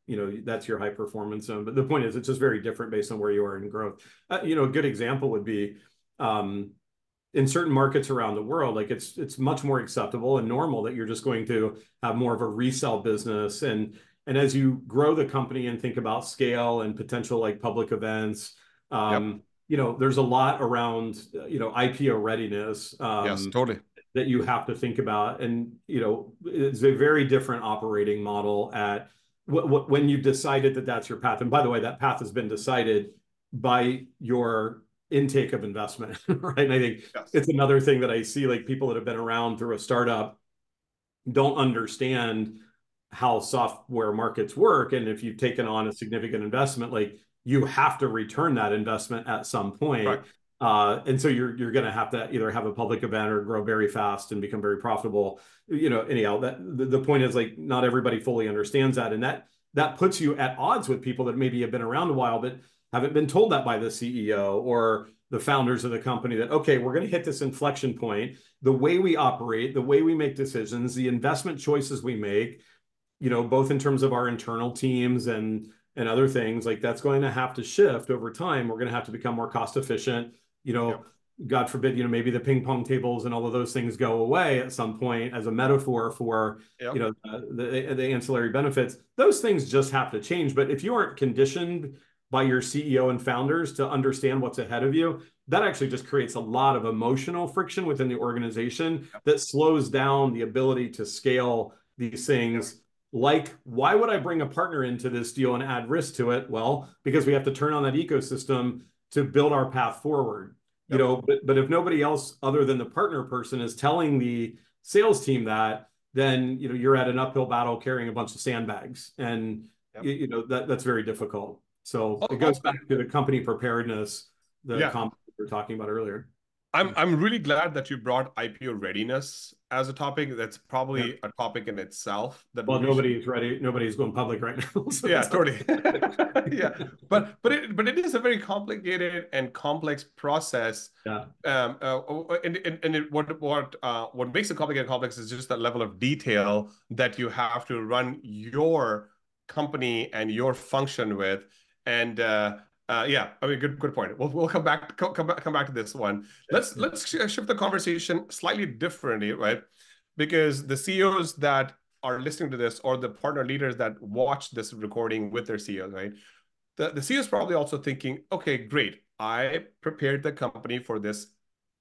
that's your high performance zone. But the point is, it's just very different based on where you are in growth. A good example would be, in certain markets around the world, like it's much more acceptable and normal that you're just going to have more of a resell business. And as you grow the company and think about scale and potential like public events, Yep. there's a lot around, IPO readiness, Yes, totally. that you have to think about. And, it's a very different operating model at when you've decided that that's your path. And by the way, that path has been decided by your intake of investment, right? And I think Yes. it's another thing that I see, like people that have been around through a startup don't understand how software markets work. And if you've taken on a significant investment, like you have to return that investment at some point. Right. And so you're going to have to either have a public event or grow very fast and become very profitable. Anyhow, that the point is, like, not everybody fully understands that, and that puts you at odds with people that maybe have been around a while but haven't been told that by the CEO or the founders of the company, that, okay, we're going to hit this inflection point. The way we operate, the way we make decisions, the investment choices we make, both in terms of our internal teams and other things, like that's going to have to shift over time. We're going to have to become more cost efficient. Yep. God forbid, maybe the ping pong tables and all of those things go away at some point as a metaphor for, Yep. the ancillary benefits. Those things just have to change. But if you aren't conditioned by your CEO and founders to understand what's ahead of you, that actually just creates a lot of emotional friction within the organization that slows down the ability to scale these things. Yep. Like, why would I bring a partner into this deal and add risk to it? Well, because we have to turn on that ecosystem to build our path forward. Yep. But if nobody else other than the partner person is telling the sales team that, then you're at an uphill battle carrying a bunch of sandbags, and Yep. that's very difficult. So it goes Also, back to the company preparedness, the yeah, comment we were talking about earlier. I'm really glad that you brought IPO readiness as a topic. That's Yeah. probably a topic in itself that Well, we should. nobody's ready. Nobody's going public right now. So Yeah, totally. Yeah, but it is a very complicated and complex process. yeah, What makes it complicated and complex is just the level of detail that you have to run your company and your function with. And yeah, I mean, good point. We'll come back to this one. Let's shift the conversation slightly differently, right? Because the CEOs that are listening to this, or the partner leaders that watch this recording with their CEOs, right? The CEO is probably also thinking, okay, great. I prepared the company for this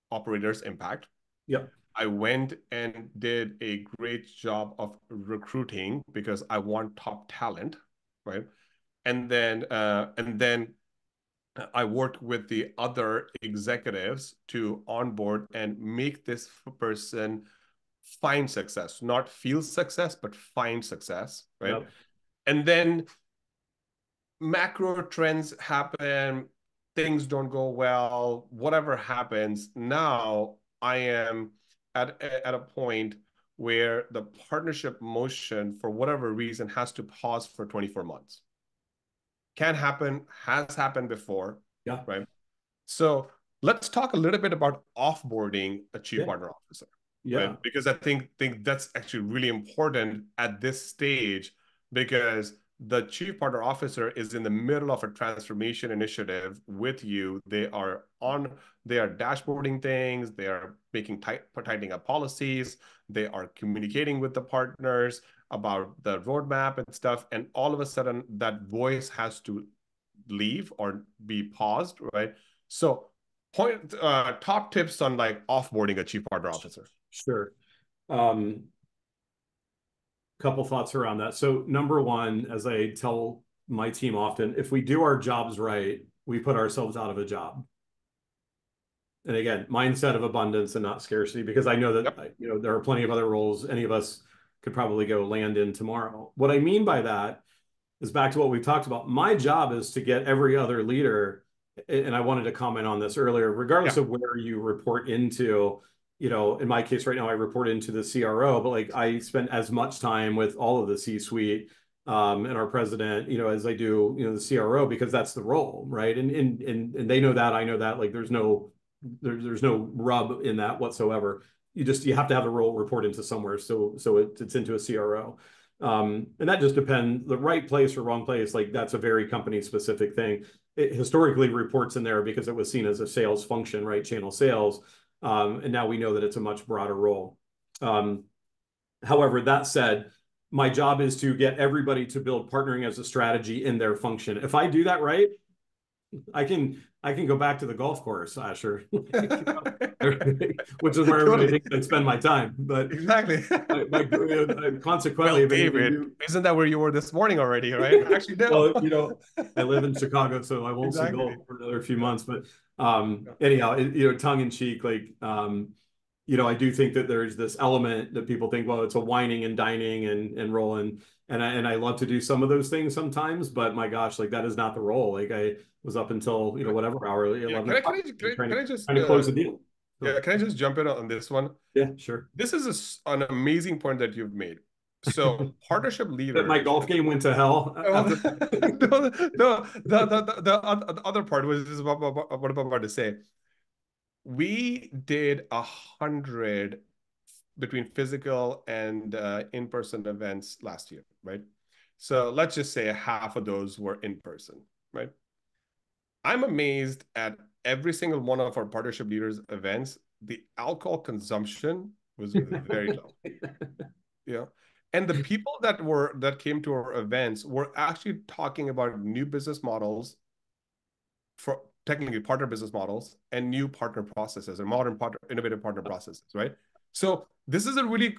operator's impact. Yep. I went and did a great job of recruiting because I want top talent, right? And then I worked with the other executives to onboard and make this person find success, not feel success, but find success, right? Yep. And then macro trends happen, things don't go well, whatever happens, now I am at a point where the partnership motion, for whatever reason, has to pause for 24 months. Can happen, has happened before, Yeah. right? So let's talk a little bit about offboarding a chief Yeah. partner officer, Yeah. right? Because I think that's actually really important at this stage, because the chief partner officer is in the middle of a transformation initiative with you. They are dashboarding things, they are tightening up policies, they are communicating with the partners about the roadmap and stuff, and all of a sudden that voice has to leave or be paused, right? So top tips on like offboarding a chief partner officer. Sure. Couple thoughts around that. So number one, as I tell my team often, if we do our jobs right, we put ourselves out of a job. And again, mindset of abundance and not scarcity, because I know Yep. that there are plenty of other roles any of us could probably go land in tomorrow. What I mean by that is back to what we talked about. My job is to get every other leader, and I wanted to comment on this earlier, regardless Yeah. of where you report into, in my case right now, I report into the CRO, but like I spend as much time with all of the C-suite and our president, as I do, the CRO, because that's the role, right? And they know that, I know that, like there's no rub in that whatsoever. You have to have the role report into somewhere, so it's into a CRO. And that just depends, the right place or wrong place, like that's a very company specific thing. It historically reports in there because it was seen as a sales function, right? Channel sales. And now we know that it's a much broader role. However, that said, my job is to get everybody to build partnering as a strategy in their function. If I do that right, I can go back to the golf course, Asher, which is where everybody Totally. thinks I spend my time. But Exactly. consequently, Well, if anything, David, isn't that where you were this morning already, right? Actually, no. well, I live in Chicago, so I won't see Exactly. golf for another few Yeah. months. But Yeah. anyhow, tongue in cheek, like I do think that there's this element that people think, well, it's a whining and dining and rolling, and I love to do some of those things sometimes, but my gosh, like that is not the role. Like I was up until whatever hour, Yeah. 11 Can I o'clock, can I can I, can I just trying to close the deal. yeah, So, can I just jump in on this one? yeah, sure. This is an amazing point that you've made. So partnership That my leaders. golf game went to hell Well, after. the other part was this is what I'm about to say. We did 100 between physical and in-person events last year, right? So let's just say half of those were in person, right? I'm amazed at every single one of our partnership leaders events. The alcohol consumption was very low. Yeah. And the people that came to our events were actually talking about new business models, for technically partner business models, and new partner processes or modern partner innovative partner processes, right? So this is a really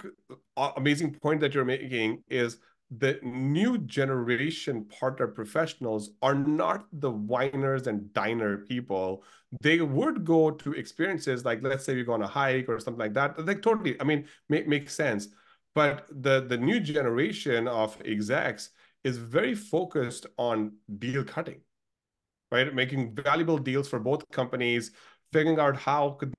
amazing point that you're making, is the new generation partner professionals are not the whiners and diner people. They would go to experiences like, let's say we go on a hike or something like that. Like totally, I mean, makes sense. But the new generation of execs is very focused on deal cutting, right? Making valuable deals for both companies, figuring out how could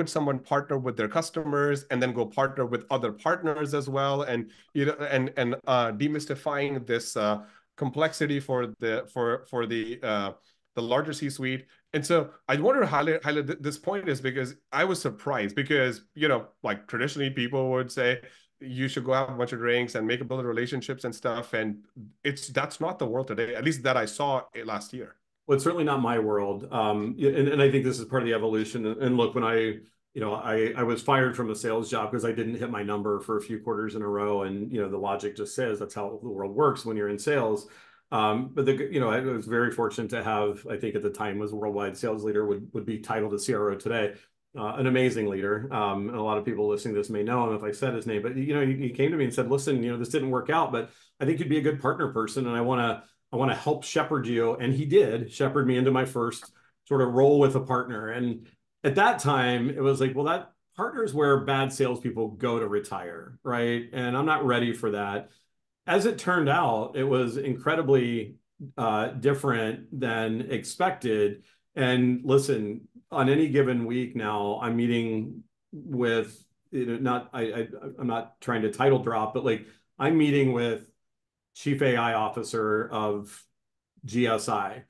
someone partner with their customers and then go partner with other partners as well, and demystifying this complexity for the larger C-suite. And so I wanted to highlight this point, is because I was surprised, because like traditionally people would say you should go have a bunch of drinks and make a build relationships and stuff, and that's not the world today, at least that I saw last year. Well, it's certainly not my world. And I think this is part of the evolution. And look, when I was fired from a sales job because I didn't hit my number for a few quarters in a row. And, the logic just says that's how the world works when you're in sales. But I was very fortunate to have, I think at the time was worldwide sales leader, would be titled a CRO today. An amazing leader. And a lot of people listening to this may know him if I said his name, but he came to me and said, listen, this didn't work out, but I think you'd be a good partner person. And I want to help shepherd you. And he did shepherd me into my first sort of role with a partner. And at that time, it was like, well, that partner is where bad salespeople go to retire, right? And I'm not ready for that. As it turned out, it was incredibly different than expected. And listen, on any given week now, I'm meeting with, not I'm not trying to title drop, but like I'm meeting with chief AI officer of GSI.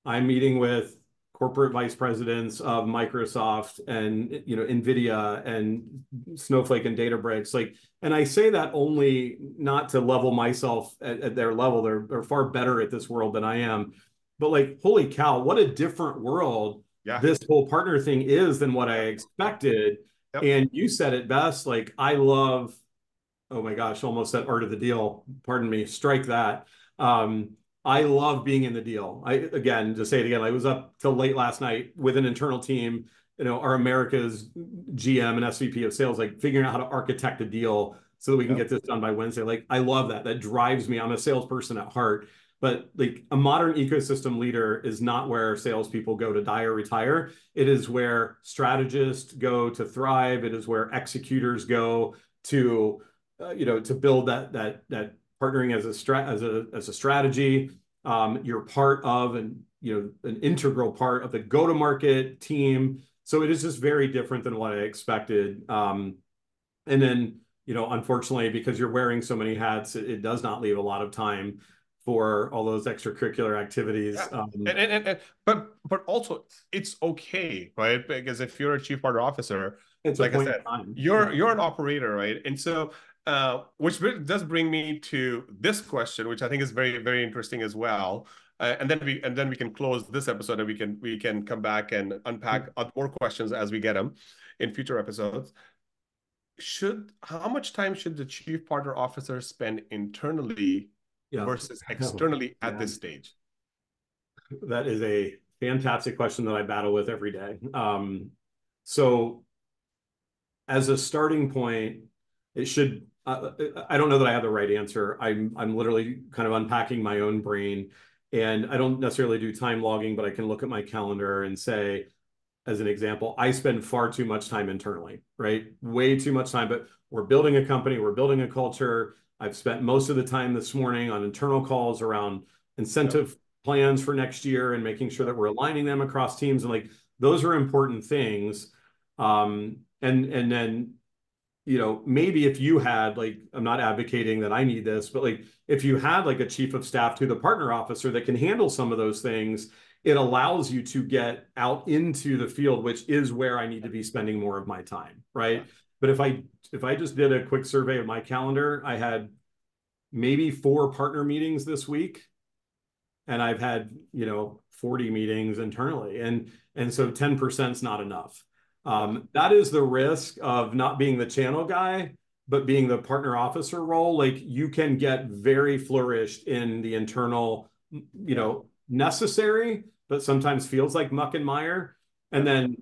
I'm meeting with corporate vice presidents of Microsoft and NVIDIA and Snowflake and Databricks. Like, and I say that only not to level myself at their level. They're far better at this world than I am. But like, holy cow, what a different world Yeah. this whole partner thing is than what I expected. Yep. And you said it best. Like, I love, oh my gosh, almost said art of the deal. Pardon me, strike that. Um, I love being in the deal. Again, to say it again, I was up till late last night with an internal team, our America's GM and SVP of sales, like figuring out how to architect a deal so that we can Yep. get this done by Wednesday. Like, I love that. That drives me. I'm a salesperson at heart, but like a modern ecosystem leader is not where salespeople go to die or retire. It is where strategists go to thrive. It is where executors go to to build that partnering as a strategy. You're part of an integral part of the go-to-market team. So it is just very different than what I expected. And then unfortunately, because you're wearing so many hats, it does not leave a lot of time for all those extracurricular activities. Yeah. But also it's okay, right? Because if you're a chief partner officer, It's a like I point in said, time. Yeah. you're an operator, right? And so does bring me to this question, which I think is very, very interesting as well. And then we can close this episode and we can come back and unpack more questions as we get them in future episodes. How much time should the chief partner officer spend internally Yeah. versus Oh, externally at this man. stage? That is a fantastic question that I battle with every day. So as a starting point, it should. I don't know that I have the right answer. I'm literally kind of unpacking my own brain, and I don't necessarily do time logging, but I can look at my calendar and say, as an example, I spend far too much time internally, right? Way too much time. But we're building a company, we're building a culture. I've spent most of the time this morning on internal calls around Yep. incentive plans for next year and making sure that Yep. we're aligning them across teams. And like those are important things. And then maybe if you had like, I'm not advocating that I need this, but like if you had like a chief of staff to the partner officer that can handle some of those things, it allows you to get out into the field, which is where I need to be spending more of my time, Yeah. right? But if I just did a quick survey of my calendar, I had maybe 4 partner meetings this week, and I've had 40 meetings internally, and so 10% is not enough. Yeah. That is the risk of not being the channel guy but being the partner officer role. Like, you can get very flourished in the internal, Yeah. necessary but sometimes feels like muck and mire. And Yep.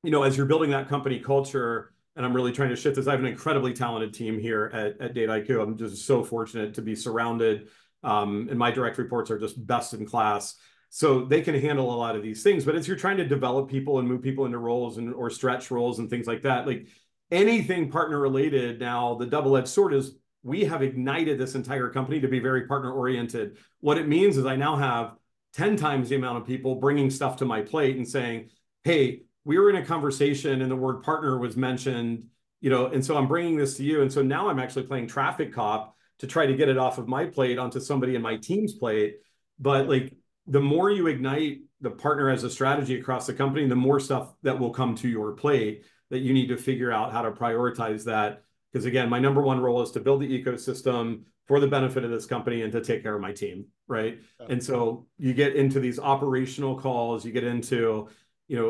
then as you're building that company culture, and I'm really trying to shift this, I have an incredibly talented team here at Dataiku. I'm just so fortunate to be surrounded, and my direct reports are just best in class. So they can handle a lot of these things. But as you're trying to develop people and move people into roles or stretch roles and things like that, like anything partner related, now the double-edged sword is we have ignited this entire company to be very partner oriented. What it means is I now have 10 times the amount of people bringing stuff to my plate and saying, hey, we were in a conversation and the word partner was mentioned, and so I'm bringing this to you. And so now I'm actually playing traffic cop to try to get it off of my plate onto somebody in my team's plate. But Yep. like, the more you ignite the partner as a strategy across the company, the more stuff that will come to your plate that you need to figure out how to prioritize that. Because again, my number one role is to build the ecosystem for the benefit of this company and to take care of my team, right? Yep. And so you get into these operational calls, you get into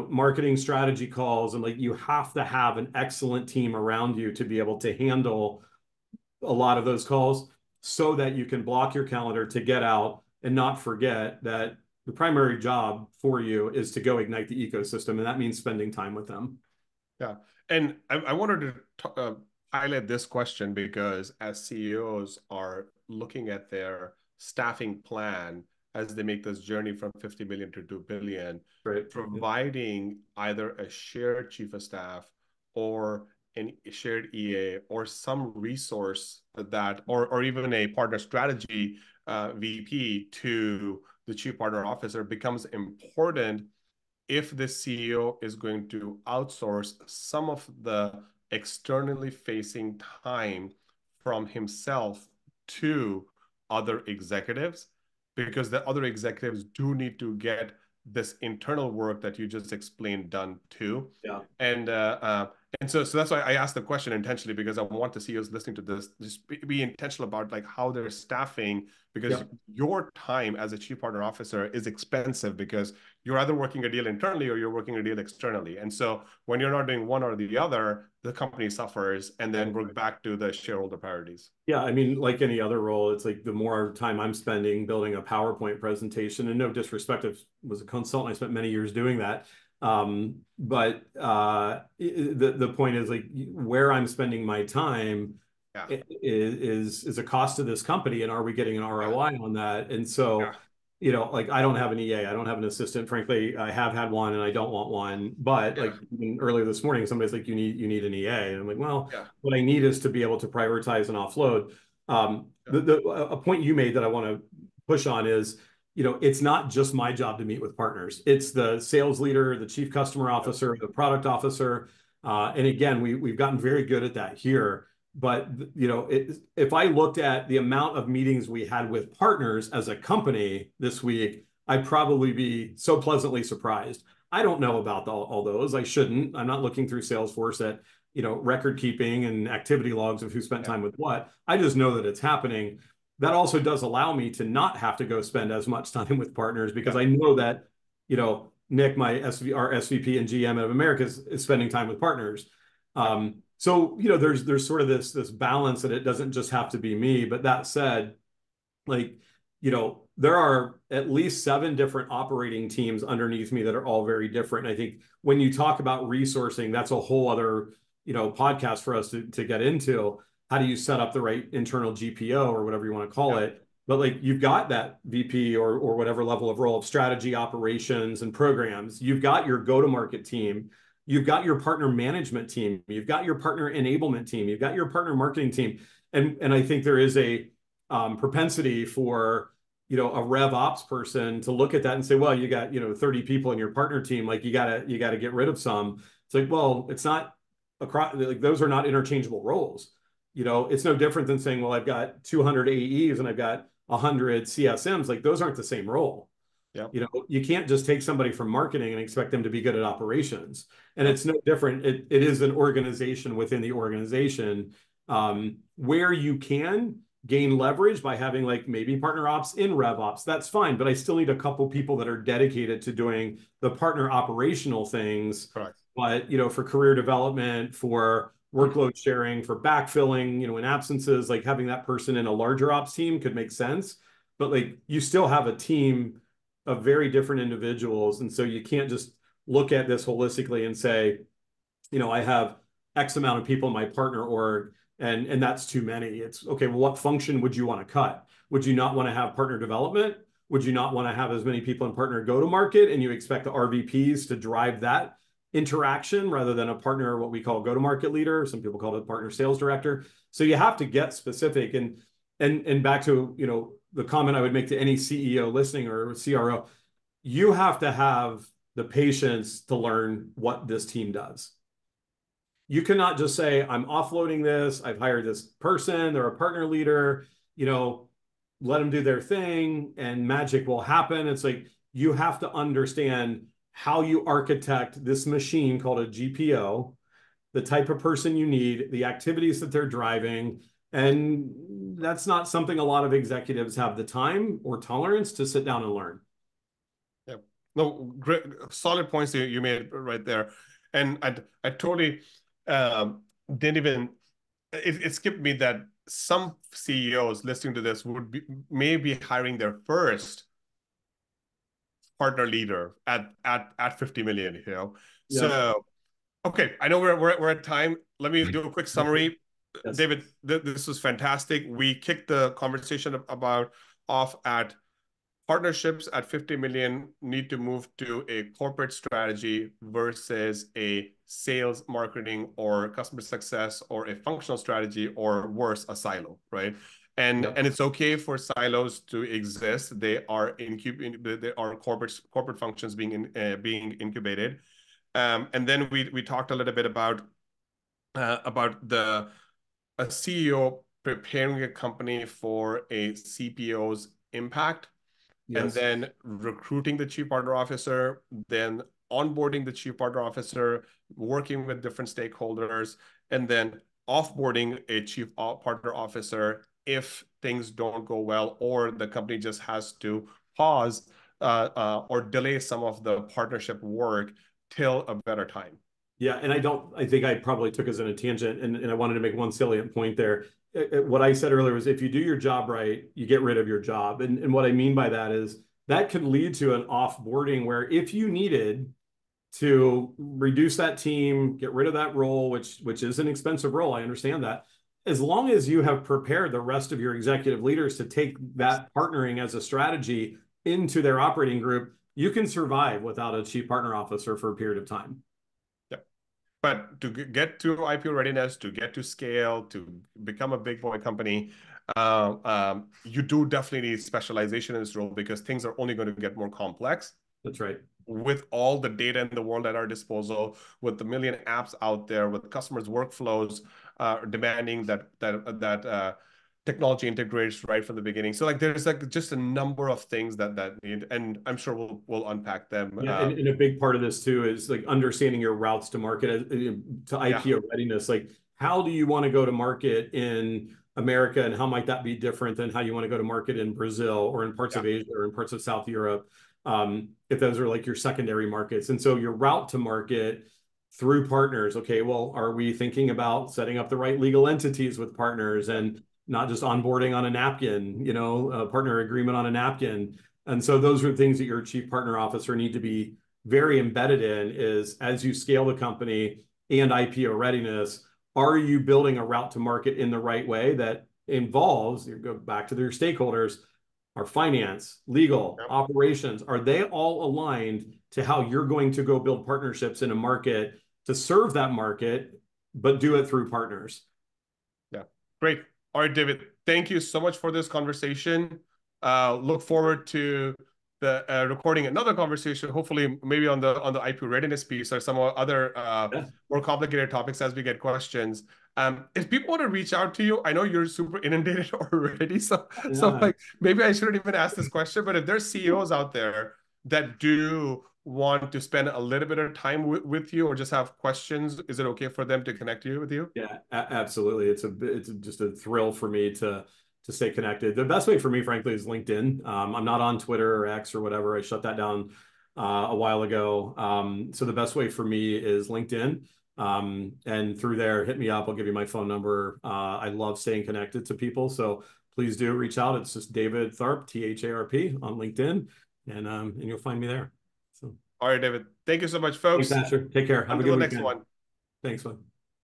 marketing strategy calls, and like you have to have an excellent team around you to be able to handle a lot of those calls so that you can block your calendar to get out and not forget that the primary job for you is to go ignite the ecosystem, and that means spending time with them. Yeah. And I wanted to highlight this question because as CEOs are looking at their staffing plan as they make this journey from 50 million to 2 billion, Right. providing either a shared chief of staff or a shared EA or some resource that, or even a partner strategy VP to the chief partner officer becomes important if the CEO is going to outsource some of the externally facing time from himself to other executives, because the other executives do need to get this internal work that you just explained done too. Yeah. And so that's why I asked the question intentionally, because I want the CEOs listening to this just be intentional about like how they're staffing, because your time as a chief partner officer is expensive, because you're either working a deal internally or you're working a deal externally. And so when you're not doing one or the other, the company suffers, and then we're back to the shareholder priorities. Yeah, I mean, like any other role, it's like the more time I'm spending building a PowerPoint presentation, and no disrespect, I was a consultant, I spent many years doing that. But the point is like where I'm spending my time is a cost to this company, and are we getting an ROI on that? And so, you know, like I don't have an EA, I don't have an assistant. Frankly, I have had one, and I don't want one. But like even earlier this morning, somebody's like, you need an EA," and I'm like, well, what I need is to be able to prioritize and offload. A point you made that I want to push on is, you know, it's not just my job to meet with partners. It's the sales leader, the chief customer officer, the product officer. And again, we've gotten very good at that here. But, you know, if I looked at the amount of meetings we had with partners as a company this week, I'd probably be so pleasantly surprised. I don't know about all those. I shouldn't. I'm not looking through Salesforce at, you know, record keeping and activity logs of who spent time with what. I just know that it's happening. That also does allow me to not have to go spend as much time with partners, because I know that, you know, Nick, our SVP and GM of America is spending time with partners. So, you know, there's sort of this balance that it doesn't just have to be me. But that said, like, you know, there are at least 7 different operating teams underneath me that are all very different. And I think when you talk about resourcing, that's a whole other, you know, podcast for us to get into. How do you set up the right internal GPO or whatever you want to call it? But like you've got that VP or whatever level of role of strategy, operations, and programs. You've got your go-to-market team. You've got your partner management team. You've got your partner enablement team. You've got your partner marketing team. And I think there is a propensity for, you know, a rev ops person to look at that and say, well, you got, you know, 30 people in your partner team. Like you gotta get rid of some. It's like, well, it's not across, like those are not interchangeable roles. You know, it's no different than saying, well, I've got 200 AEs and I've got 100 CSMs. Like those aren't the same role. You know, you can't just take somebody from marketing and expect them to be good at operations. And it's no different. It is an organization within the organization, where you can gain leverage by having like maybe partner ops in rev ops. That's fine. But I still need a couple people that are dedicated to doing the partner operational things. But, you know, for career development, for workload sharing, for backfilling, you know, in absences, like having that person in a larger ops team could make sense. But like you still have a team of very different individuals. And so you can't just look at this holistically and say, you know, I have X amount of people in my partner org, and that's too many. It's okay, well, what function would you want to cut? Would you not want to have partner development? Would you not want to have as many people in partner go to market, and you expect the RVPs to drive that interaction rather than a partner, what we call go-to-market leader? Some people call it partner sales director. So you have to get specific. And back to, you know, the comment I would make to any CEO listening or CRO, you have to have the patience to learn what this team does. You cannot just say, I'm offloading this, I've hired this person, they're a partner leader, you know, let them do their thing and magic will happen. It's like, you have to understand how you architect this machine called a GPO, the type of person you need, the activities that they're driving. And that's not something a lot of executives have the time or tolerance to sit down and learn. Yeah, no, great, solid points you made right there. And I totally didn't even, it skipped me that some CEOs listening to this maybe hiring their first partner leader at 50 million, you know. Yeah. So, okay, I know we're at time. Let me do a quick summary. Yes. David, this was fantastic. We kicked the conversation off at partnerships at 50 million need to move to a corporate strategy versus a sales, marketing, or customer success, or a functional strategy, or worse, a silo, right? Yep. And it's okay for silos to exist. They are corporate functions being incubated. And then we talked a little bit about the a CEO preparing a company for a CPO's impact, and Yes. then recruiting the chief partner officer, then onboarding the chief partner officer, working with different stakeholders, and then offboarding a chief partner officer if things don't go well or the company just has to pause or delay some of the partnership work till a better time. Yeah, and I think I probably took us in a tangent, and I wanted to make one salient point there. What I said earlier was if you do your job right, you get rid of your job. And what I mean by that is that could lead to an offboarding where if you needed to reduce that team, get rid of that role, which is an expensive role, I understand that. As long as you have prepared the rest of your executive leaders to take that partnering as a strategy into their operating group, you can survive without a chief partner officer for a period of time. But to get to IPO readiness, to get to scale, to become a big boy company, you do definitely need specialization in this role because things are only going to get more complex. That's right. With all the data in the world at our disposal, with the million apps out there, with customers' workflows demanding that technology integrates right from the beginning. So like there's like just a number of things that need, and I'm sure we'll unpack them. Yeah, and a big part of this too is like understanding your routes to market to IPO readiness. Like, how do you want to go to market in America, and how might that be different than how you want to go to market in Brazil or in parts of Asia or in parts of South Europe, if those are like your secondary markets? And so your route to market through partners. Okay, well, are we thinking about setting up the right legal entities with partners and not just onboarding on a napkin, a partner agreement on a napkin? And so those are things that your chief partner officer need to be very embedded in is as you scale the company and IPO readiness, are you building a route to market in the right way that involves, you go back to their stakeholders, our finance, legal, operations, are they all aligned to how you're going to go build partnerships in a market to serve that market, but do it through partners? Yeah, great. All right, David, thank you so much for this conversation. Look forward to the recording another conversation, hopefully maybe on the IPO readiness piece or some other more complicated topics as we get questions. If people want to reach out to you, I know you're super inundated already, so like maybe I shouldn't even ask this question, but if there's CEOs out there that do want to spend a little bit of time with you or just have questions, is it okay for them to connect with you? Yeah, absolutely. It's just a thrill for me to stay connected. The best way for me, frankly, is LinkedIn. I'm not on Twitter or X or whatever. I shut that down a while ago. So the best way for me is LinkedIn. And through there, hit me up. I'll give you my phone number. I love staying connected to people. So please do reach out. It's just David Tharp, Tharp on LinkedIn, and you'll find me there. So. All right, David. Thank you so much, folks. Thanks, Asher. Take care. Have a good Until the next weekend. one. Thanks, man.